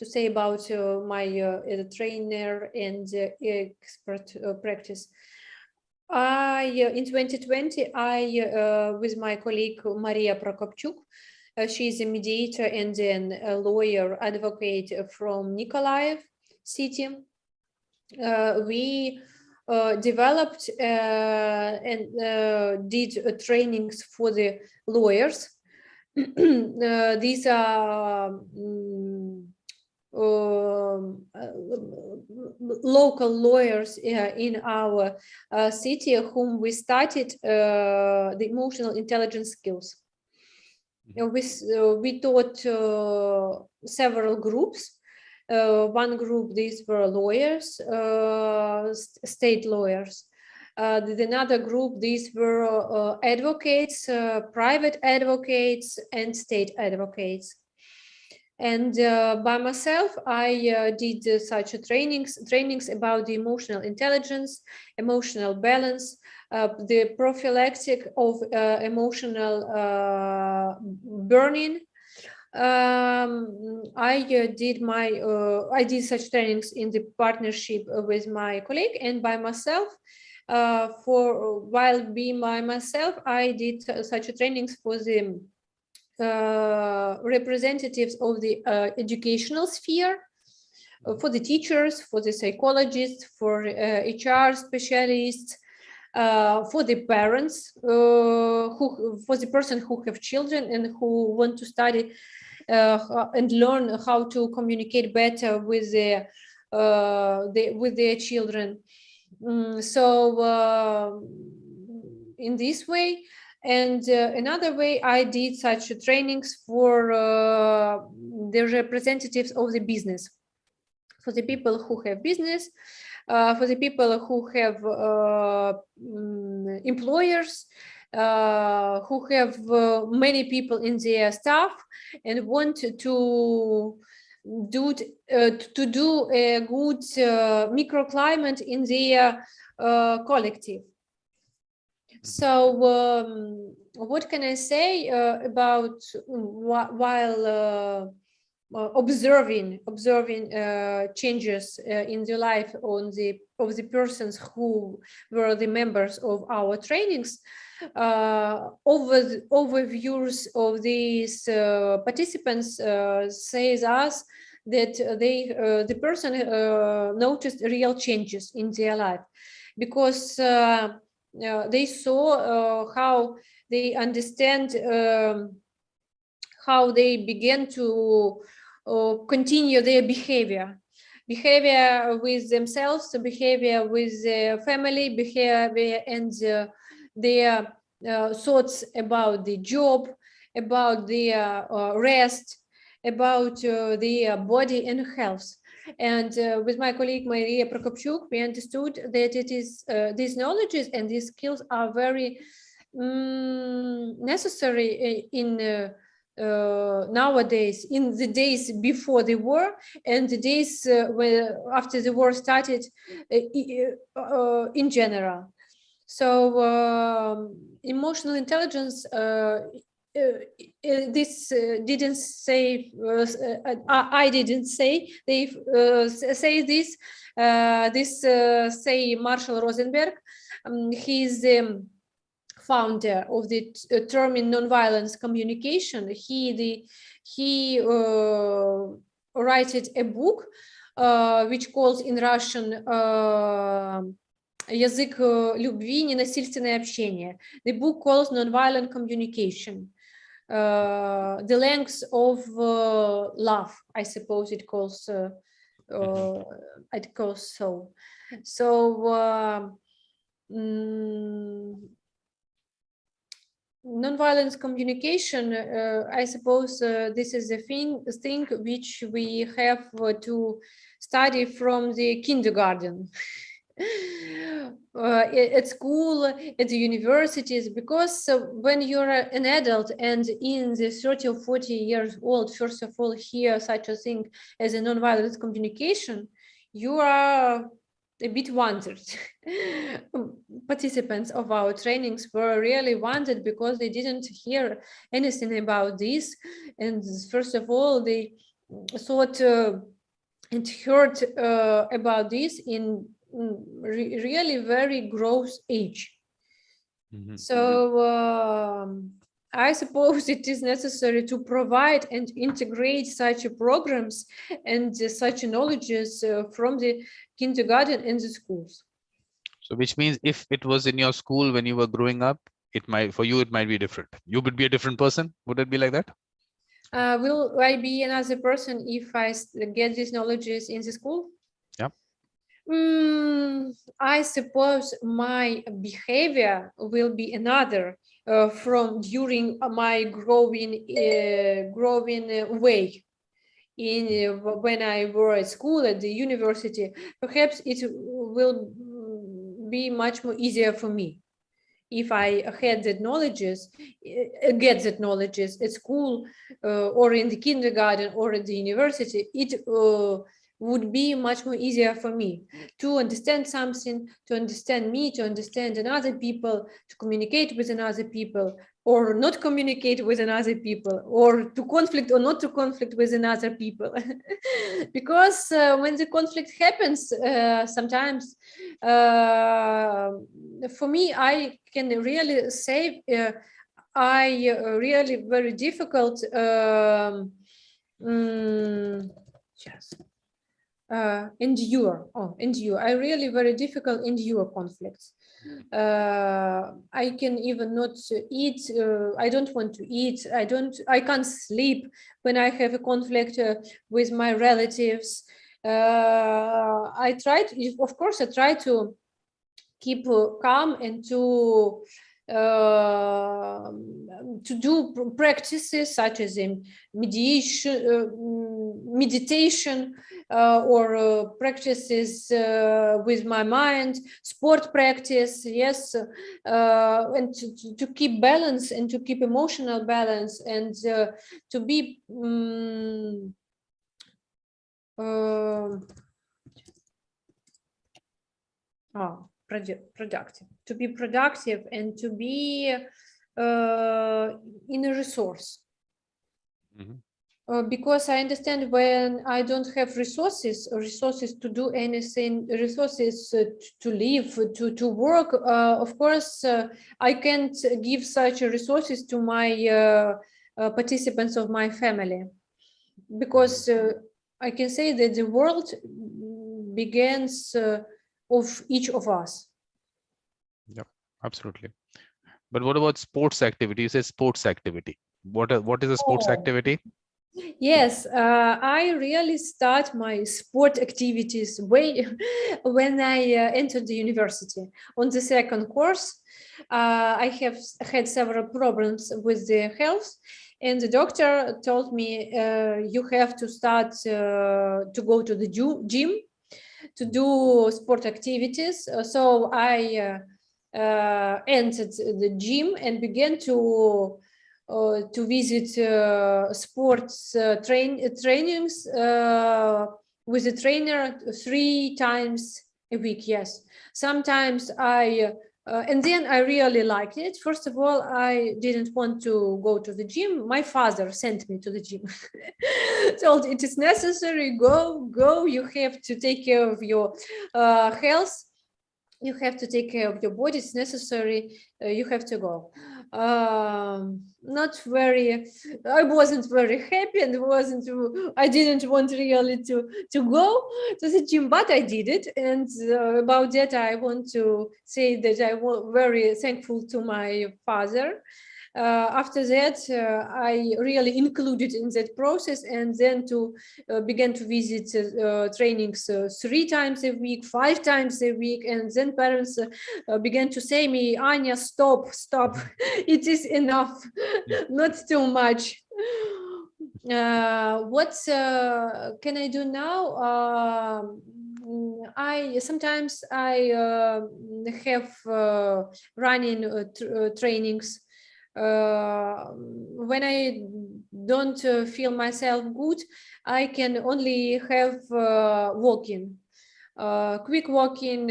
say about my as a trainer and expert practice. In 2020, with my colleague Maria Prokopchuk, she is a mediator and then a lawyer advocate from Nikolaev city. We developed and did trainings for the lawyers. These are local lawyers in our city whom we started the emotional intelligence skills. We taught several groups. One group, these were lawyers, state lawyers. Another group, these were advocates, private advocates, and state advocates. And by myself, I did such trainings about the emotional intelligence, emotional balance, the prophylactic of emotional burning. I did such trainings in the partnership with my colleague and by myself. While being by myself, I did such trainings for the representatives of the educational sphere, for the teachers, for the psychologists, for HR specialists, for the parents, for the person who have children and who want to study and learn how to communicate better with their children. So in this way. And another way, I did such trainings for the representatives of the business, for the people who have business, for the people who have employers, who have many people in their staff and want to do a good microclimate in their collective. So what can I say about while observing changes in the life of the persons who were the members of our trainings? Overviews of these participants says us that the person noticed real changes in their life, because they saw how they understand how they began to continue their behavior with themselves, behavior with their family, behavior and their thoughts about the job, about their rest, about their body and health. And with my colleague Maria Prokopchuk, we understood that it is these knowledges and these skills are very necessary in nowadays, in the days before the war and the days after the war started, in general. So emotional intelligence, this didn't say, I didn't say, they say this, say Marshall Rosenberg. He's the founder of the term in nonviolence communication. He wrote a book which calls in Russian язык любви, ненасильственное общение. The book calls nonviolent communication. The length of love, I suppose it calls. It calls so. So nonviolence communication, I suppose this is a thing which we have to study from the kindergarten. At school, at the universities, because when you're an adult and in the 30 or 40 years old, first of all, hear such a thing as a nonviolent communication, you are a bit wondered. Participants of our trainings were really wondered because they didn't hear anything about this. And first of all, they thought and heard about this in really very gross age. So I suppose it is necessary to provide and integrate such programs and such knowledges from the kindergarten and the schools. So which means if it was in your school when you were growing up, it might, for you, it might be different. You would be a different person. Would it be like that? Will I be another person if I get these knowledges in the school? Yeah. I suppose my behavior will be another from during my growing way. When I were at school, at the university, perhaps it will be much more easier for me if I had that knowledges, get that knowledges at school or in the kindergarten or at the university. It would be much more easier for me to understand something, to understand me, to understand another people, to communicate with another people, or not communicate with another people, or to conflict or not to conflict with another people. Because when the conflict happens, sometimes for me, I can really say I really very difficult endure. I really very difficult endure conflicts. I can even not eat. I don't want to eat. I can't sleep when I have a conflict with my relatives. I try to, of course, I try to keep calm and to do practices such as meditation or practices with my mind, sport practice, yes, and to keep balance and to keep emotional balance and to be productive, to be productive and to be in a resource. Because I understand when I don't have resources to do anything, resources to live, to work, of course, I can't give such resources to my participants of my family, because I can say that the world begins of each of us. Yeah, absolutely. But what about sports activity? You say sports activity. What is a sports activity? Yes, I really start my sport activities when I entered the university. On the second course, I have had several problems with the health, and the doctor told me you have to start to go to the gym to do sport activities. So I entered the gym and began to to visit sports trainings with a trainer 3 times a week. Yes, sometimes and then I really liked it. First of all, I didn't want to go to the gym. My father sent me to the gym. Told it is necessary, go. You have to take care of your health. You have to take care of your body. It's necessary. You have to go. Not very. I wasn't very happy, and I didn't want really to go to the gym, but I did it. And about that, I want to say that I was very thankful to my father. After that, I really included in that process, and then to began to visit trainings 3 times a week, 5 times a week, and then parents began to say me, Anya, stop, it is enough, not too much. What can I do now? I sometimes have running trainings. When I don't feel myself good, I can only have walking, quick walking,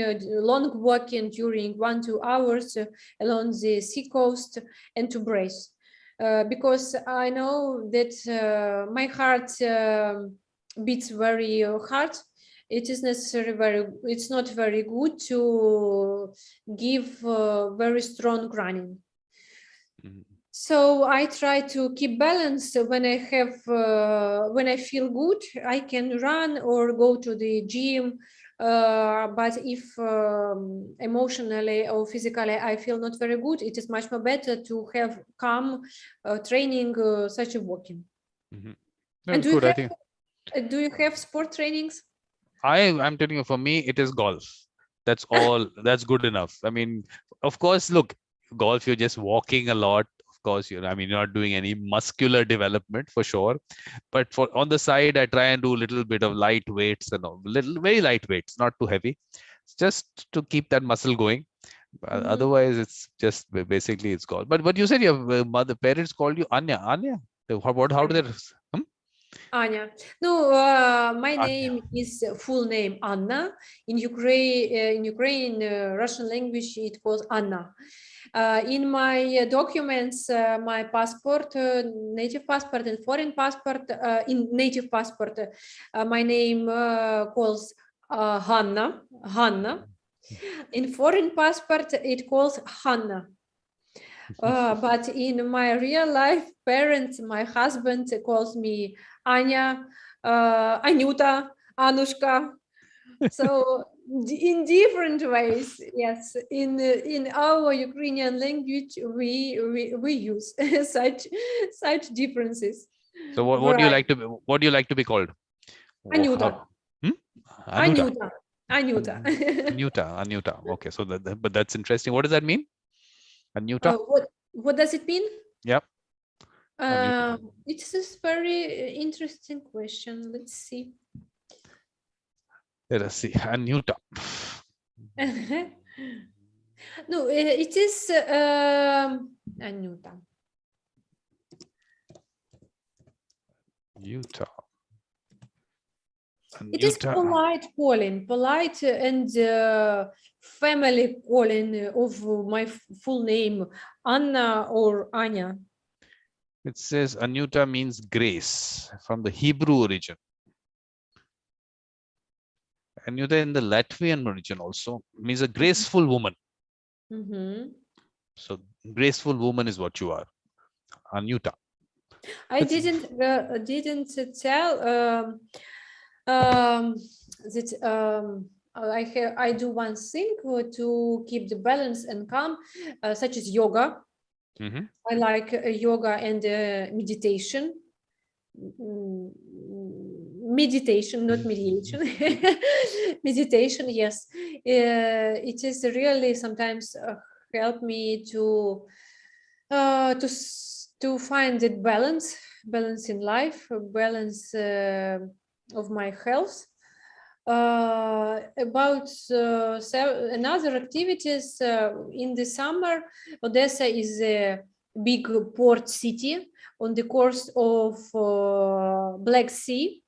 long walking during 1-2 hours along the sea coast, and to breathe. Because I know that my heart beats very hard. It is necessary, it's not very good to give very strong running. So I try to keep balance. When I feel good, I can run or go to the gym. But if emotionally or physically I feel not very good, it is much more better to have calm training, such as walking. And do you have sport trainings? I'm telling you, for me, it is golf. That's all. That's good enough. I mean, of course, look, golf, you're just walking a lot. Of course, you're not doing any muscular development for sure. But on the side, I try and do a little bit of light weights and all, very light weights, not too heavy, just to keep that muscle going. Otherwise, it's just basically it's golf. But what you said, your parents called you Anya. Anya? How do they? Anya. No, my name is full name Anna. In Ukraine, Russian language, it was Anna. In my documents, my passport, native passport and foreign passport, in native passport, my name calls Hanna. In foreign passport, it calls Hanna. But in my real life, parents, my husband calls me Anya, Anyuta, Anushka. So in different ways, yes. In our Ukrainian language, we use such differences. So what do you like to be? What do you like to be called? Anyuta. Anyuta. Anyuta. Anyuta. Okay, so but that's interesting. What does that mean? Anyuta. What does it mean? Yep. It's a very interesting question. Let's see. Let us see. Anyuta. No, it is Anyuta. Utah. It is polite calling, polite and family calling of my full name, Anna or Anya. It says Anyuta means grace from the Hebrew origin. Anyuta in the Latvian origin also means a graceful woman. So graceful woman is what you are, Anyuta. I didn't tell that I do one thing to keep the balance and calm, such as yoga. I like yoga and meditation. Meditation, not mediation. Meditation, yes. It is really sometimes help me to find that balance in life, balance of my health. About another activities in the summer, Odessa is a big port city on the coast of Black Sea.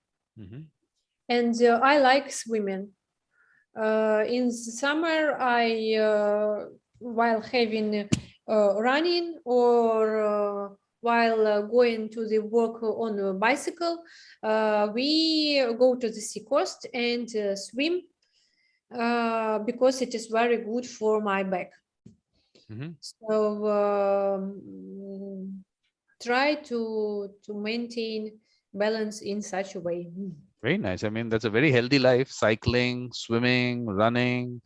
And I like swimming. In the summer, while having running or while going to the work on a bicycle, we go to the sea coast and swim because it is very good for my back. So try to maintain balance in such a way. Very nice. I mean, that's a very healthy life. Cycling, swimming, running.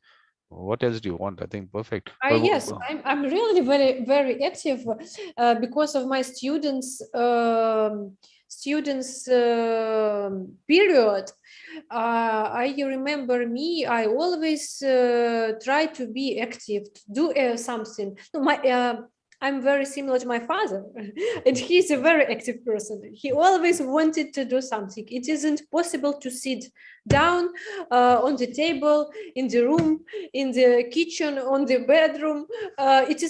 What else do you want? I think perfect. Yes, I'm really very active because of my students period. I remember me. I always try to be active, to do something. I'm very similar to my father, and he's a very active person. He always wanted to do something. It isn't possible to sit down on the table, in the room, in the kitchen, on the bedroom. It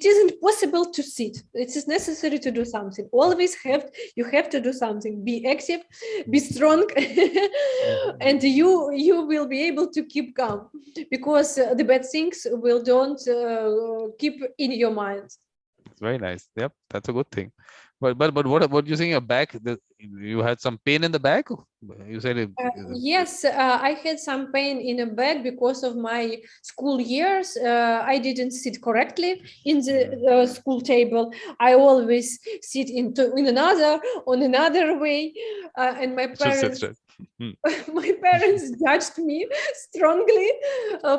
isn't possible to sit. It is necessary to do something. Always you have to do something. Be active, be strong, and you will be able to keep calm, because the bad things don't keep in your mind. Very nice. Yep, that's a good thing. But what you saying? Your back? You had some pain in the back? You said it. Yes, I had some pain in the back because of my school years. I didn't sit correctly in the school table. I always sit on another way, and my parents. My parents judged me strongly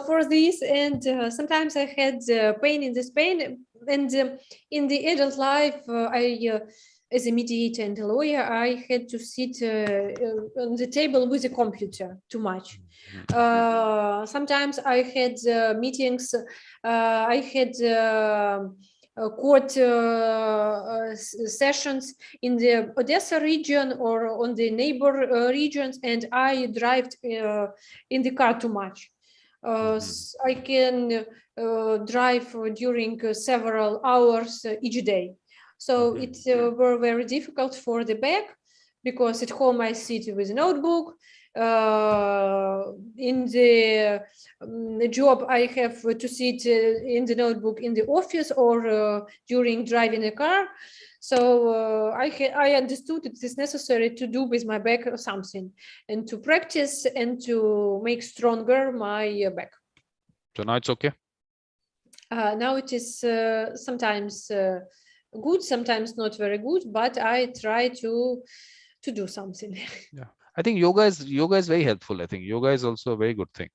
for this, and sometimes I had pain in this pain. And in the adult life, as a mediator and a lawyer, I had to sit on the table with a computer too much. Sometimes I had meetings. I had court sessions in the Odessa region or on the neighbor regions, and I drive in the car too much. I can drive during several hours each day. So it's very difficult for the back, because at home I sit with a notebook. In the job, I have to sit in the notebook in the office or during driving a car. So I understood it is necessary to do with my back something, and to practice and to make stronger my back. So now it's okay? Now it is sometimes good, sometimes not very good, but I try to do something. Yeah, I think yoga is very helpful. I think yoga is also a very good thing.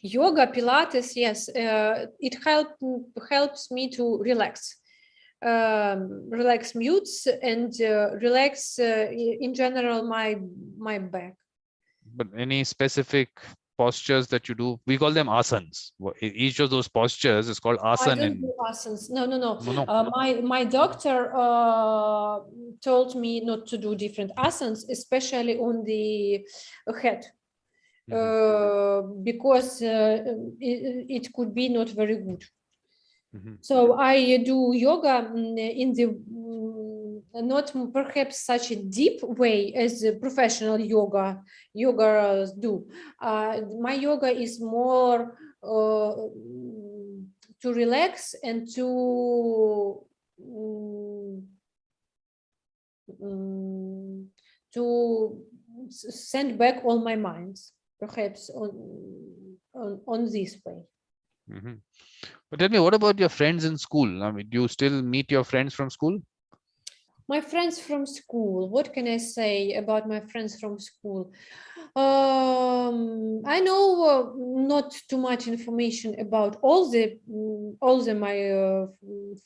Yoga, Pilates, yes, it helps me to relax. Relax mutes and relax in general my back. But any specific postures that you do? We call them asanas. Each of those postures is called asana. I don't do asanas. No. My doctor told me not to do different asanas, especially on the head, because it could be not very good. So I do yoga in the not perhaps such a deep way as professional yoga do. My yoga is more to relax and to send back all my minds, perhaps on this way. But tell me, what about your friends in school? I mean, do you still meet your friends from school? My friends from school, what can I say about my friends from school? I know not too much information about all my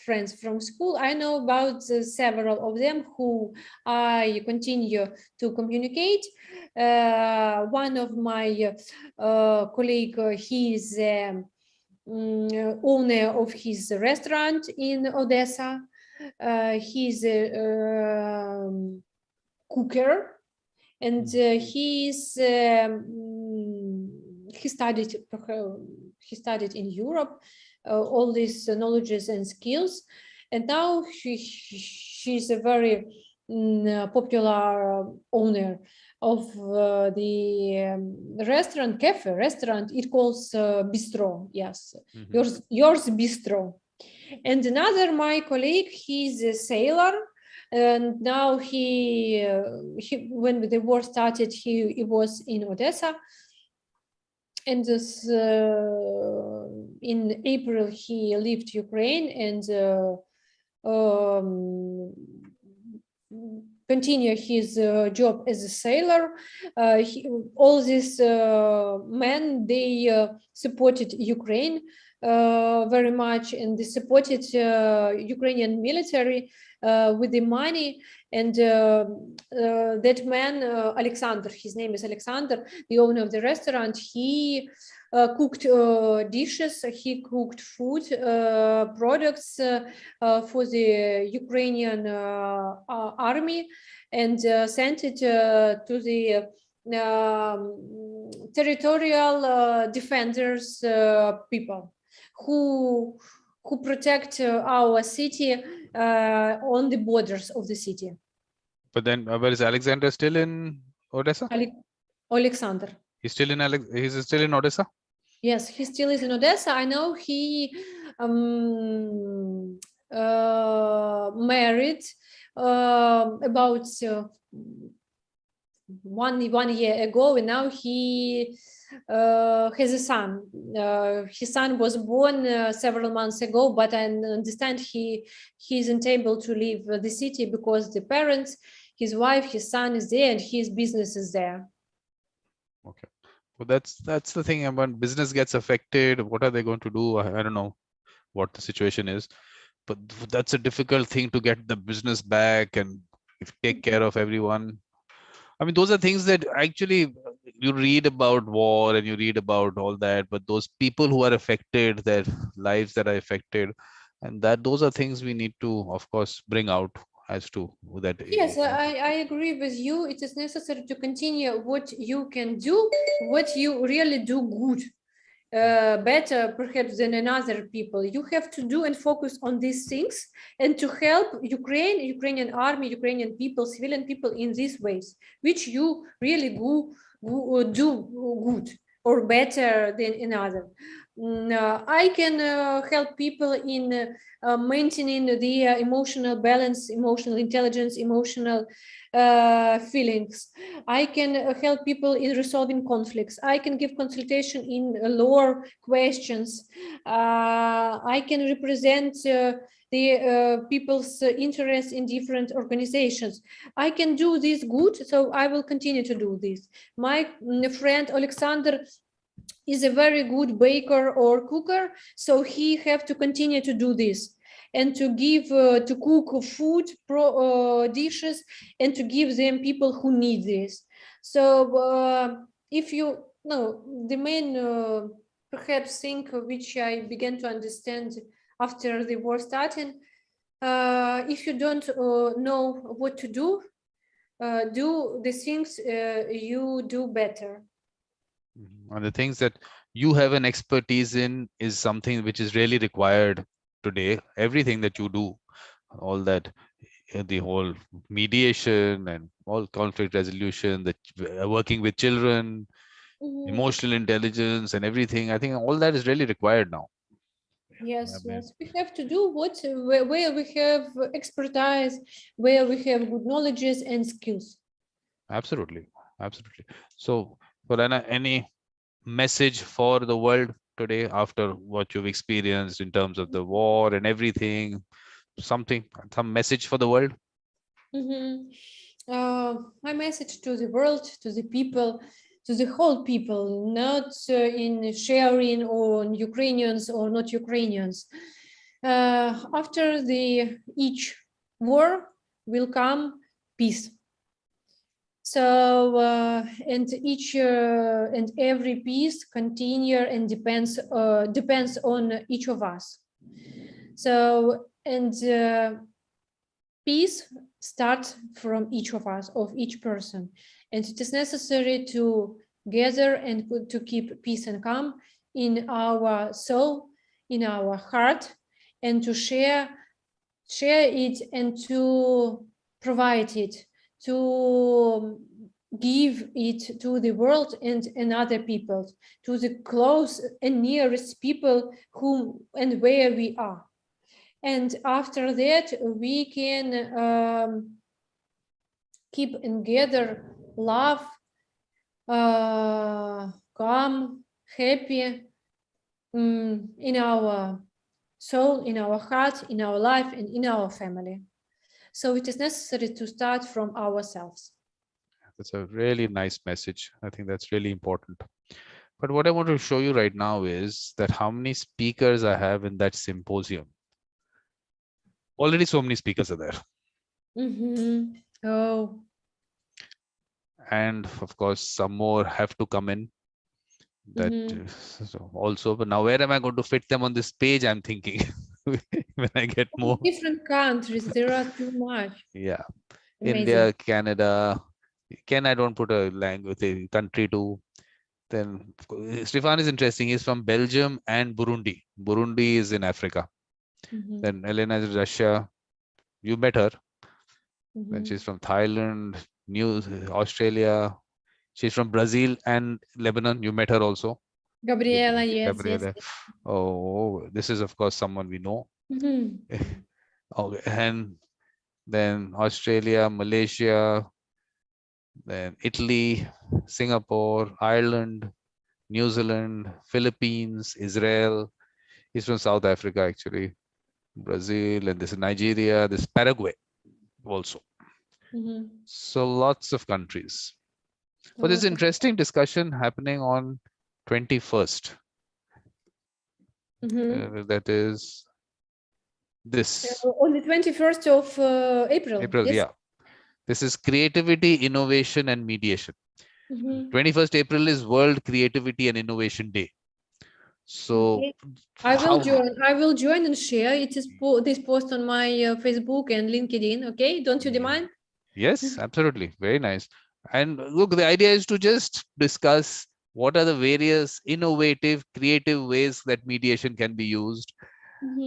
friends from school. I know about several of them who I continue to communicate. One of my colleague, he is owner of his restaurant in Odessa. He's a cooker, and he studied in Europe all these knowledges and skills, and now she's a very popular owner of the restaurant. It calls bistro. Yes, yours bistro. And another my colleague, he's a sailor, and now he when the war started, he was in Odessa, and this in April he left Ukraine and continue his job as a sailor. All these men, they supported Ukraine very much, and they supported Ukrainian military with the money. And that man, Alexander, his name is Alexander, the owner of the restaurant, he cooked dishes, he cooked food products for the Ukrainian army, and sent it to the territorial defenders people who protect our city on the borders of the city. But then, where is Alexander? Still in Odessa? Alexander. He's still in He's still in Odessa? Yes, he still is in Odessa. I know he married about 1 year ago, and now he has a son. His son was born several months ago, but I understand he isn't able to leave the city because the parents, his wife, his son is there, and his business is there. Okay. Well, that's the thing. When business gets affected, what are they going to do? I don't know what the situation is, but that's a difficult thing to get the business back and take care of everyone. I mean, those are things that actually you read about war and you read about all that, but those people who are affected, their lives that are affected, and those are things we need to, of course, bring out as to that. Yes, I agree with you. It is necessary to continue what you can do, what you really do good, better perhaps than another people. You have to do and focus on these things, and to help Ukrainian army, Ukrainian people, civilian people in these ways, which you really do good or better than another. I can help people in maintaining their emotional balance, emotional intelligence, emotional feelings. I can help people in resolving conflicts. I can give consultation in lower questions. I can represent the people's interests in different organizations. I can do this good, so I will continue to do this. My friend Alexander is a very good baker or cooker, so he have to continue to do this and to give to cook food dishes and to give them people who need this. So if you know, the main perhaps thing which I began to understand after the war started, if you don't know what to do the things you do better. And the things that you have an expertise in is something which is really required today. Everything that you do, all that, the whole mediation and all conflict resolution, that working with children, emotional intelligence and everything, I think all that is really required now. Yes, we have to do where we have expertise, where we have good knowledges and skills. Absolutely. So, Lorena, any message for the world today after what you've experienced in terms of the war and everything? Some message for the world? My message to the world, to the people, to the whole people, not in sharing on Ukrainians or not Ukrainians. After each war will come peace. So and each and every piece continue and depends on each of us. So and peace starts from each of us, of each person, and it is necessary to gather and to keep peace and calm in our soul, in our heart, and to share share it and to provide it, to give it to the world and other people, to the close and nearest people whom and where we are. And after that, we can keep and gather love, calm, happy in our soul, in our heart, in our life, and in our family. So it is necessary to start from ourselves. That's a really nice message. I think that's really important. But what I want to show you right now is that how many speakers I have in that symposium. Already so many speakers are there. Oh. And of course, some more have to come in. That so also, but now where am I going to fit them on this page? I'm thinking when I get more. Different countries, there are too much. Yeah. Amazing. India, Canada. I don't put a language, a country too. Then Stefan is interesting. He's from Belgium and Burundi. Burundi is in Africa. Then Elena is Russia. You met her. Then she's from Thailand, Australia. She's from Brazil and Lebanon. You met her also. Gabriela, yes, Gabriela. yes. Oh, this is of course someone we know. Okay. And then Australia, Malaysia, then Italy, Singapore, Ireland, New Zealand, Philippines, Israel. He's from South Africa, actually. Brazil, and this is Nigeria, this Paraguay also. So lots of countries. But there's an interesting discussion happening on 21st. That is this. On the 21st of April. April, yes. yeah. This is creativity, innovation, and mediation. 21st April is World Creativity and Innovation Day. So okay. I will join and share. It is this post on my Facebook and LinkedIn. Okay, don't you demand? Yes, absolutely. Very nice. And look, the idea is to just discuss what are the various innovative, creative ways that mediation can be used.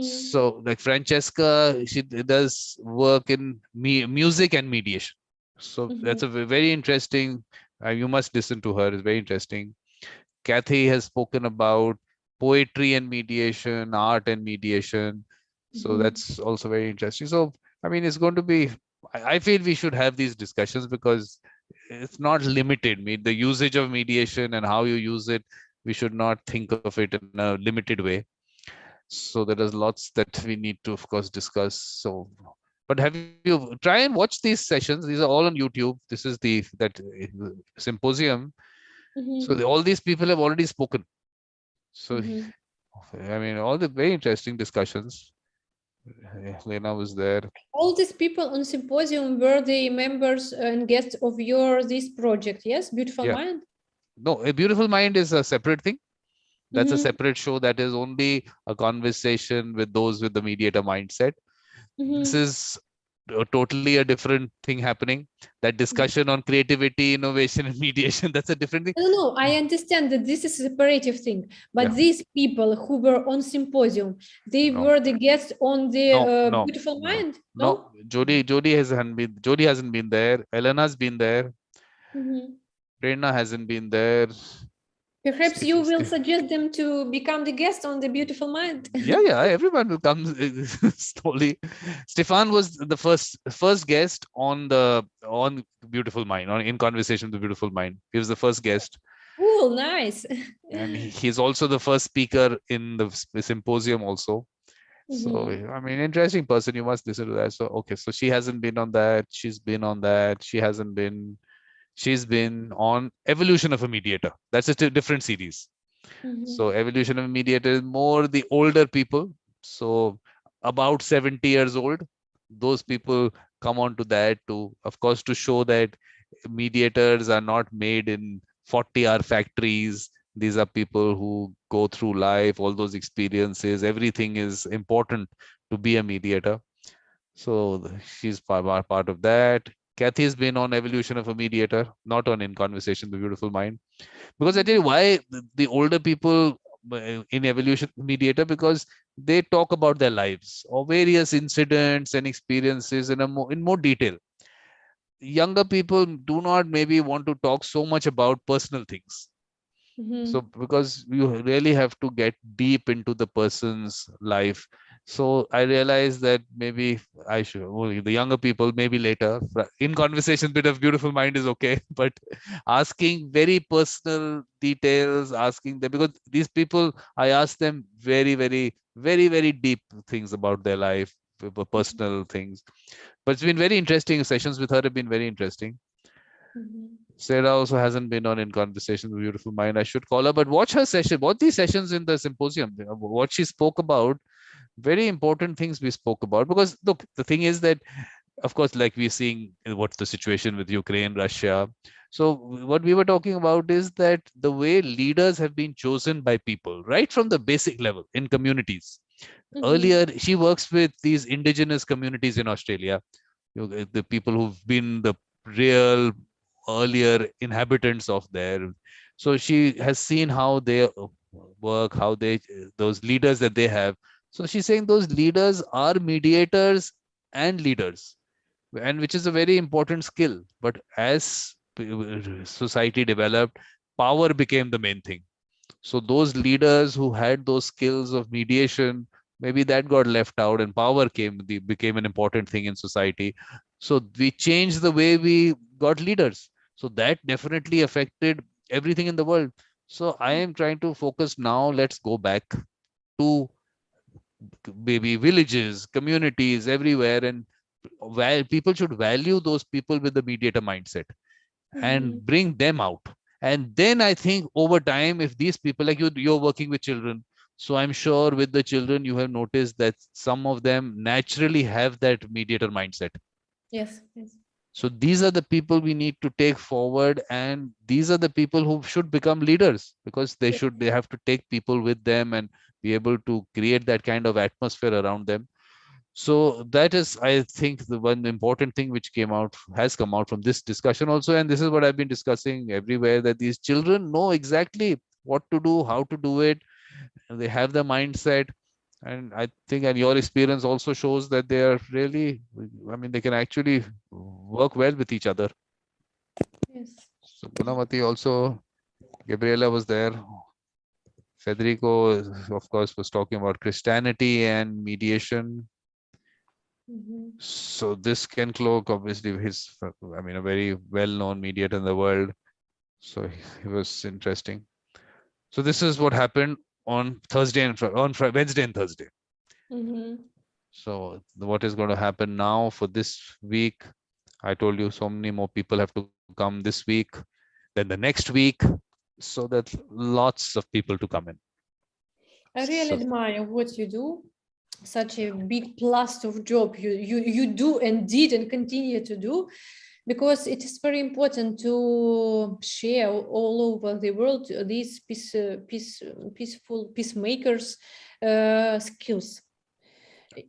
So like Francesca, she does work in music and mediation. So that's a very interesting, you must listen to her. It's very interesting. Kathy has spoken about poetry and mediation, art and mediation. So that's also very interesting. So, I mean, it's going to be, I feel we should have these discussions because it's not limited. The usage of mediation and how you use it, we should not think of it in a limited way. So there is lots that we need to, of course, discuss. So, but have you try and watch these sessions? These are all on YouTube. This is that symposium. So all these people have already spoken. So, I mean, all the very interesting discussions. Lena was there. All these people on symposium were the members and guests of this project, yes? Beautiful Mind? No, A Beautiful Mind is a separate thing. That's a separate show. That is only a conversation with those with the Mediator Mindset. This is totally a different thing happening. That discussion on creativity, innovation, and mediation, that's a different thing. No, I understand that this is a separative thing, but these people who were on symposium, they were the guests on the Beautiful Mind. No, Jody hasn't been there. Elena's been there. Prerna hasn't been there. Perhaps you will suggest them to become the guest on the Beautiful Mind. Yeah, everyone will come slowly. Stefan was the first guest on Beautiful Mind, in Conversation with the Beautiful Mind. He was the first guest. Cool, nice. And he's also the first speaker in the symposium also. So, I mean, interesting person. You must listen to that. So, okay, so she hasn't been on that. She's been on that. She's been on Evolution of a Mediator. That's a different series. So Evolution of a Mediator is more the older people. So about 70 years old. Those people come on to that to, of course, to show that mediators are not made in 40-hour factories. These are people who go through life, all those experiences. Everything is important to be a mediator. So she's part of that. Kathy has been on Evolution of a Mediator, not on In Conversation, the Beautiful Mind. Because I tell you why the older people in Evolution Mediator, because they talk about their lives or various incidents and experiences in more detail. Younger people do not maybe want to talk so much about personal things. So because you really have to get deep into the person's life. So I realized that maybe I should, well, the younger people maybe later in conversation, bit of beautiful mind is okay, but asking very personal details, asking them, because these people, I ask them very deep things about their life, personal things. But it's been very interesting. Sessions with her have been very interesting. Sarah also hasn't been on in conversation with Beautiful Mind. I should call her, but watch her session, watch these sessions in the symposium. What she spoke about, very important things we spoke about. Because look, the thing is that, of course, like we're seeing what's the situation with Ukraine, Russia. So what we were talking about is that the way leaders have been chosen by people, right from the basic level in communities. Earlier, she works with these indigenous communities in Australia, the people who've been the real earlier inhabitants of there. So she has seen how they work, how they, those leaders that they have. So she's saying those leaders are mediators and leaders, and which is a very important skill. But as society developed, power became the main thing. So those leaders who had those skills of mediation, maybe that got left out, and power became an important thing in society. So we changed the way we got leaders. So that definitely affected everything in the world. So I am trying to focus now. Let's go back to maybe villages, communities, everywhere, and people should value those people with the mediator mindset and bring them out. And then I think over time, if these people, like you're working with children, so I'm sure with the children, you have noticed that some of them naturally have that mediator mindset. Yes, yes. So these are the people we need to take forward, and these are the people who should become leaders, because they have to take people with them and be able to create that kind of atmosphere around them. So that is, I think, the one important thing which has come out from this discussion also. And this is what I've been discussing everywhere, that these children know exactly what to do, how to do it, and they have the mindset. And I think, and your experience also shows that they are really, I mean, they can actually work well with each other. Yes. So Punamati also, Gabriela was there. Federico, of course, was talking about Christianity and mediation. So this Ken Cloak, obviously, I mean, a very well-known mediator in the world. So he was interesting. So this is what happened on Thursday and Wednesday and Thursday. So what is going to happen now for this week? I told you so many more people have to come this week, then the next week, so that lots of people to come in. I really admire what you do. Such a big plus of job you do and did and continue to do, because it is very important to share all over the world these peaceful peacemakers skills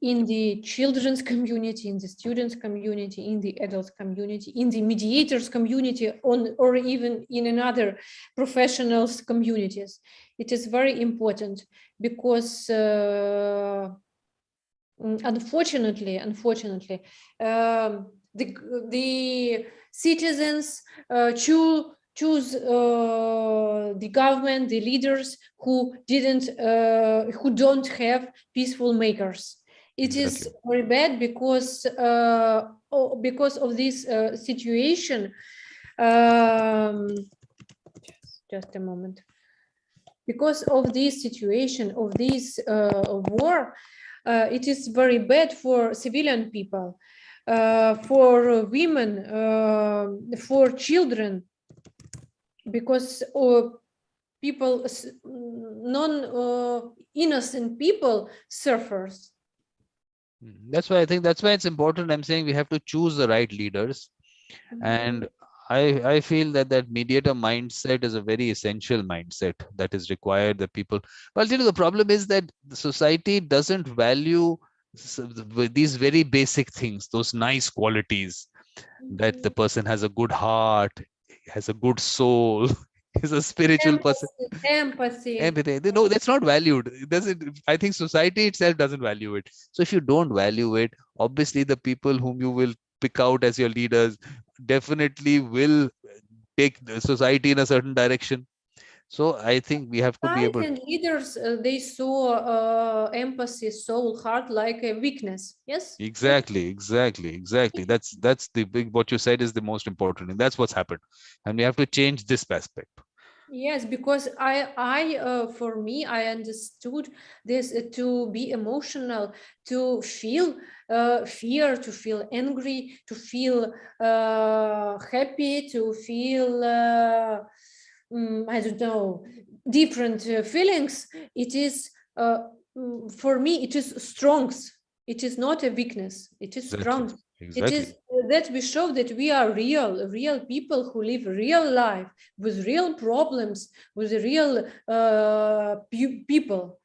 in the children's community, in the students community, in the adult community, in the mediators community, or even in another professionals communities. It is very important, because unfortunately, the citizens choose the government, the leaders who don't have peaceful makers. It is very bad, because of this situation. Just a moment. Because of this situation, of this war, it is very bad for civilian people, for women, for children, because people, non-innocent people suffers. That's why I think that's why it's important. I'm saying we have to choose the right leaders. And I feel that mediator mindset is a very essential mindset that is required, that people, well, the problem is that the society doesn't value these very basic things, those nice qualities, that the person has a good heart, has a good soul, is a spiritual person. Empathy. Empathy. No, that's not valued. It doesn't. I think society itself doesn't value it. So if you don't value it, obviously the people whom you will pick out as your leaders definitely will take the society in a certain direction. So I think we have to be able. And leaders, they saw empathy, soul, heart like a weakness. Yes. Exactly. That's the big. What you said is the most important, and that's what's happened. And we have to change this aspect. Yes, because for me, I understood this to be emotional, to feel fear, to feel angry, to feel happy, to feel I don't know, different feelings. It is for me, it is strength. It is not a weakness. It is Exactly. strength. It Exactly. is that we show that we are real people who live real life with real problems, with real people.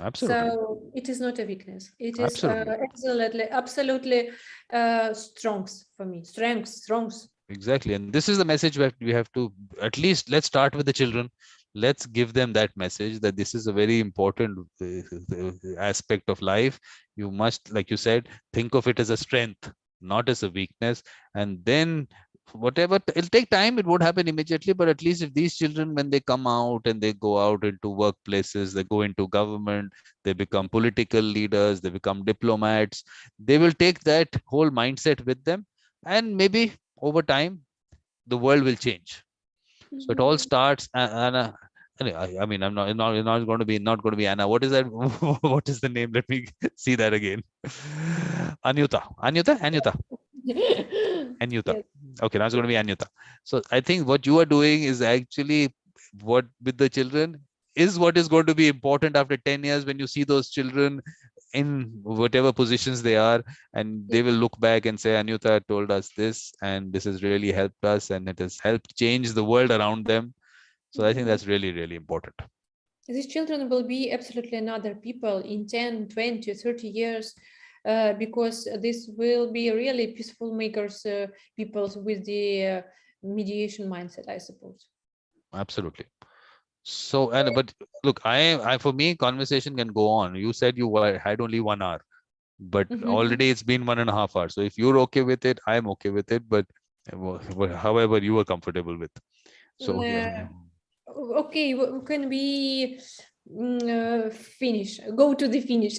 Absolutely. So it is not a weakness. It is Absolutely. absolutely strength for me. Strength. Exactly. And this is the message that we have to, at least let's start with the children. Let's give them that message that this is a very important aspect of life. You must, like you said, think of it as a strength, not as a weakness. And then whatever, it'll take time. It won't happen immediately, but at least if these children, when they come out and they go out into workplaces, they go into government, they become political leaders, they become diplomats, they will take that whole mindset with them. And maybe over time the world will change. So it all starts, Anna. I mean, I'm not going to be Anna. What is that? What is the name? Let me see that again. Anyuta. Yes. Okay, now it's going to be Anyuta. So I think what you are doing is actually what with the children is what is going to be important after 10 years when you see those children in whatever positions they are, and they will look back and say, Anyuta told us this, and this has really helped us, and it has helped change the world around them. So I think that's really, really important. These children will be absolutely another people in 10, 20, 30 years because this will be really peaceful makers, people with the mediation mindset, I suppose. Absolutely. So, and but look, I for me, conversation can go on. You said you had only 1 hour, but already it's been 1.5 hours. So if you're okay with it, I'm okay with it. But however you are comfortable with. So yeah. Okay, we can be finish. Go to the finish.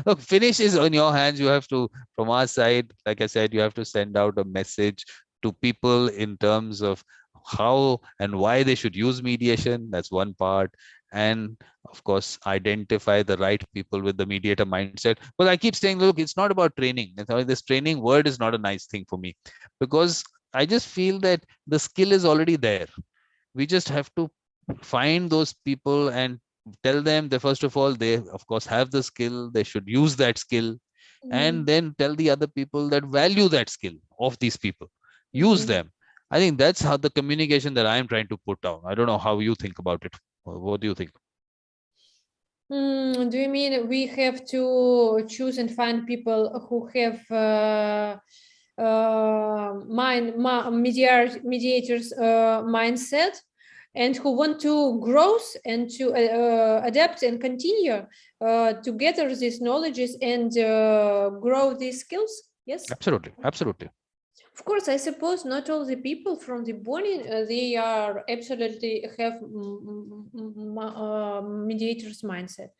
Look, finish is on your hands. You have to, from our side, like I said, you have to send out a message to people in terms of how and why they should use mediation. That's one part. And of course, identify the right people with the mediator mindset. But I keep saying, look, it's not about training. This training word is not a nice thing for me, because I just feel that the skill is already there. We just have to find those people and tell them that first of all, they of course have the skill, they should use that skill, and then tell the other people that value that skill of these people, use them. I think that's how the communication that I'm trying to put down. I don't know how you think about it. What do you think? Do you mean we have to choose and find people who have mediators mindset and who want to grow and to adapt and continue to gather these knowledges and grow these skills? Yes. Absolutely. Of course, I suppose not all the people from the beginning they are absolutely have mediators mindset.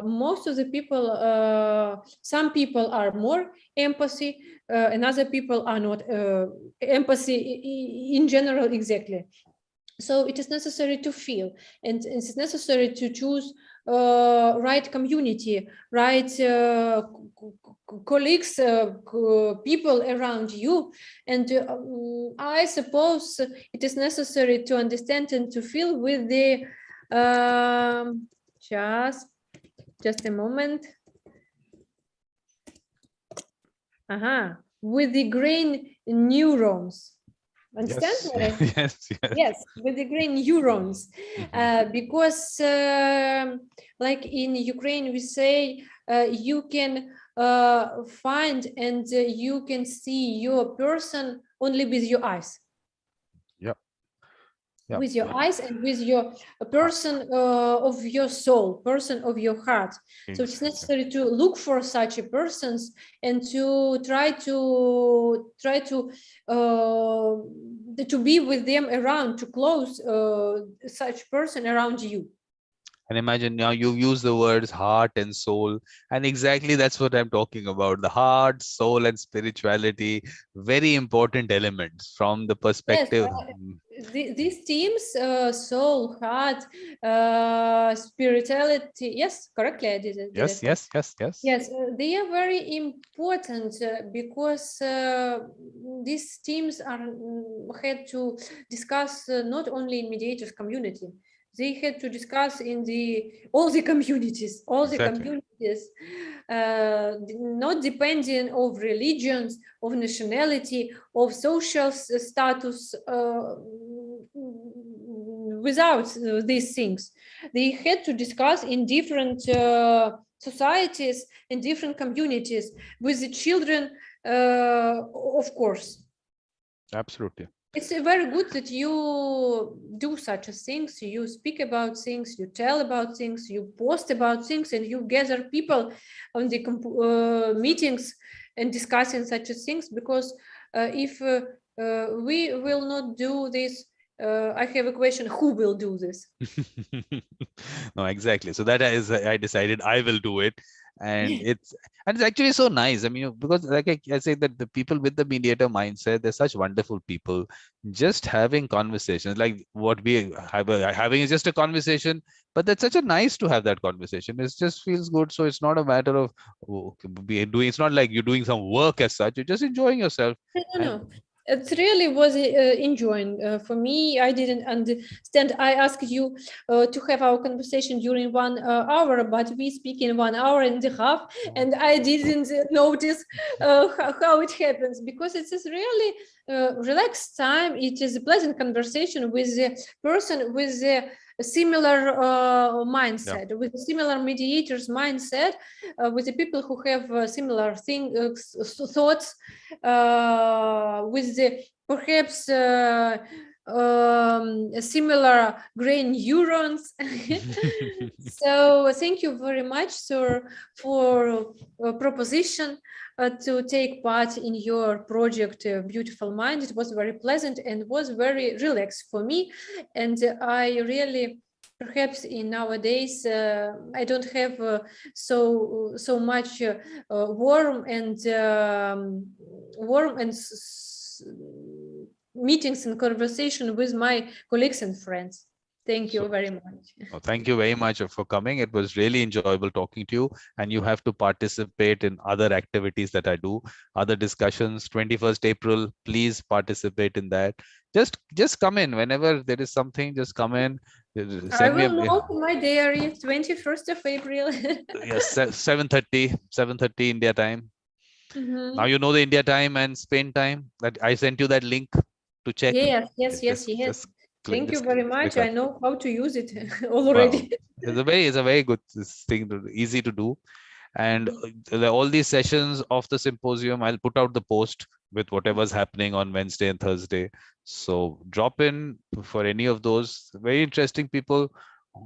Most of the people, some people are more empathy, and other people are not empathy in general exactly. So it is necessary to feel, and it's necessary to choose right community, right colleagues, people around you. And I suppose it is necessary to understand and to feel with the just a moment. With the brain neurons. Understand? Yes. Yes, with the brain neurons, because like in Ukraine we say you can find and you can see your person only with your eyes. Yeah. with your eyes and with your person of your soul, person of your heart. So it's Exactly. necessary to look for such a persons and to try to be with them around, to close such person around you. And imagine now you use the words heart and soul, and exactly that's what I'm talking about. The heart, soul, and spirituality, very important elements from the Yes, perspective. these themes, soul, heart, spirituality. Yes, correctly, I did Yes, it. yes, yes, yes. Yes, they are very important because these teams are had to discuss not only in mediators community. They had to discuss in all the Exactly. communities, not depending of religions, of nationality, of social status. Without these things, they had to discuss in different societies, in different communities, with the children, of course. Absolutely. It's very good that you do such a things, you speak about things, you tell about things, you post about things, and you gather people on the meetings and discussing such a things, because if we will not do this, I have a question, who will do this? No, exactly. So that is, I decided I will do it, and it's actually so nice. I mean, because like I say that the people with the mediator mindset, they're such wonderful people. Just having conversations like what we having is just a conversation, but that's such a nice to have that conversation. It just feels good. So it's not a matter of doing. It's not like you're doing some work as such. You're just enjoying yourself. And No. It really was enjoying for me. I didn't understand. I asked you to have our conversation during 1 hour, but we speak in 1 hour and a half, and I didn't notice how it happens, because it is really relaxed time. It is a pleasant conversation with the person with the similar yeah, mindset, with similar mediators mindset, with the people who have similar thoughts, with the perhaps similar brain neurons. So thank you very much, sir, for proposition to take part in your project, Beautiful Mind. It was very pleasant and was very relaxed for me, and I really, perhaps in nowadays I don't have so much warm and meetings and conversation with my colleagues and friends. Thank you so very much. oh, thank you very much for coming. It was really enjoyable talking to you. And you have to participate in other activities that I do, other discussions. 21st April, please participate in that. Just come in whenever there is something. Just come in. I Send me a will note in my diary 21st of April. yes, 7:30 India time. Now Mhm. you know the India time and Spain time. That I sent you that link to check. Yes, yes, yes, Just yes. click. Thank you Just very click much. on. I know how to use it Wow, already. it's a very good thing, easy to do. And all these sessions of the symposium, I'll put out the post with whatever's happening on Wednesday and Thursday. So drop in for any of those. Very interesting people.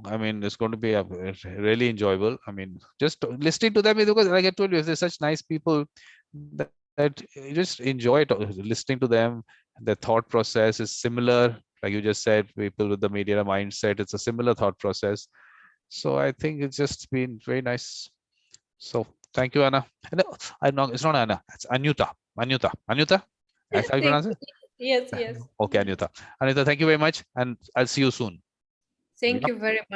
I mean, it's going to be really enjoyable. I mean, just listening to them, because like I told you, they're such nice people that you just enjoy listening to them. Their thought process is similar. Like you just said, people with the media mindset, it's a similar thought process. So I think it's just been very nice. So thank you, Anna. And, I know it's not Anna, it's Anyuta. Anyuta. That's how you Thank pronounce it? you. Yes, yes. Okay, Anyuta. Anyuta, thank you very much. And I'll see you soon. Thank Yep. you very much.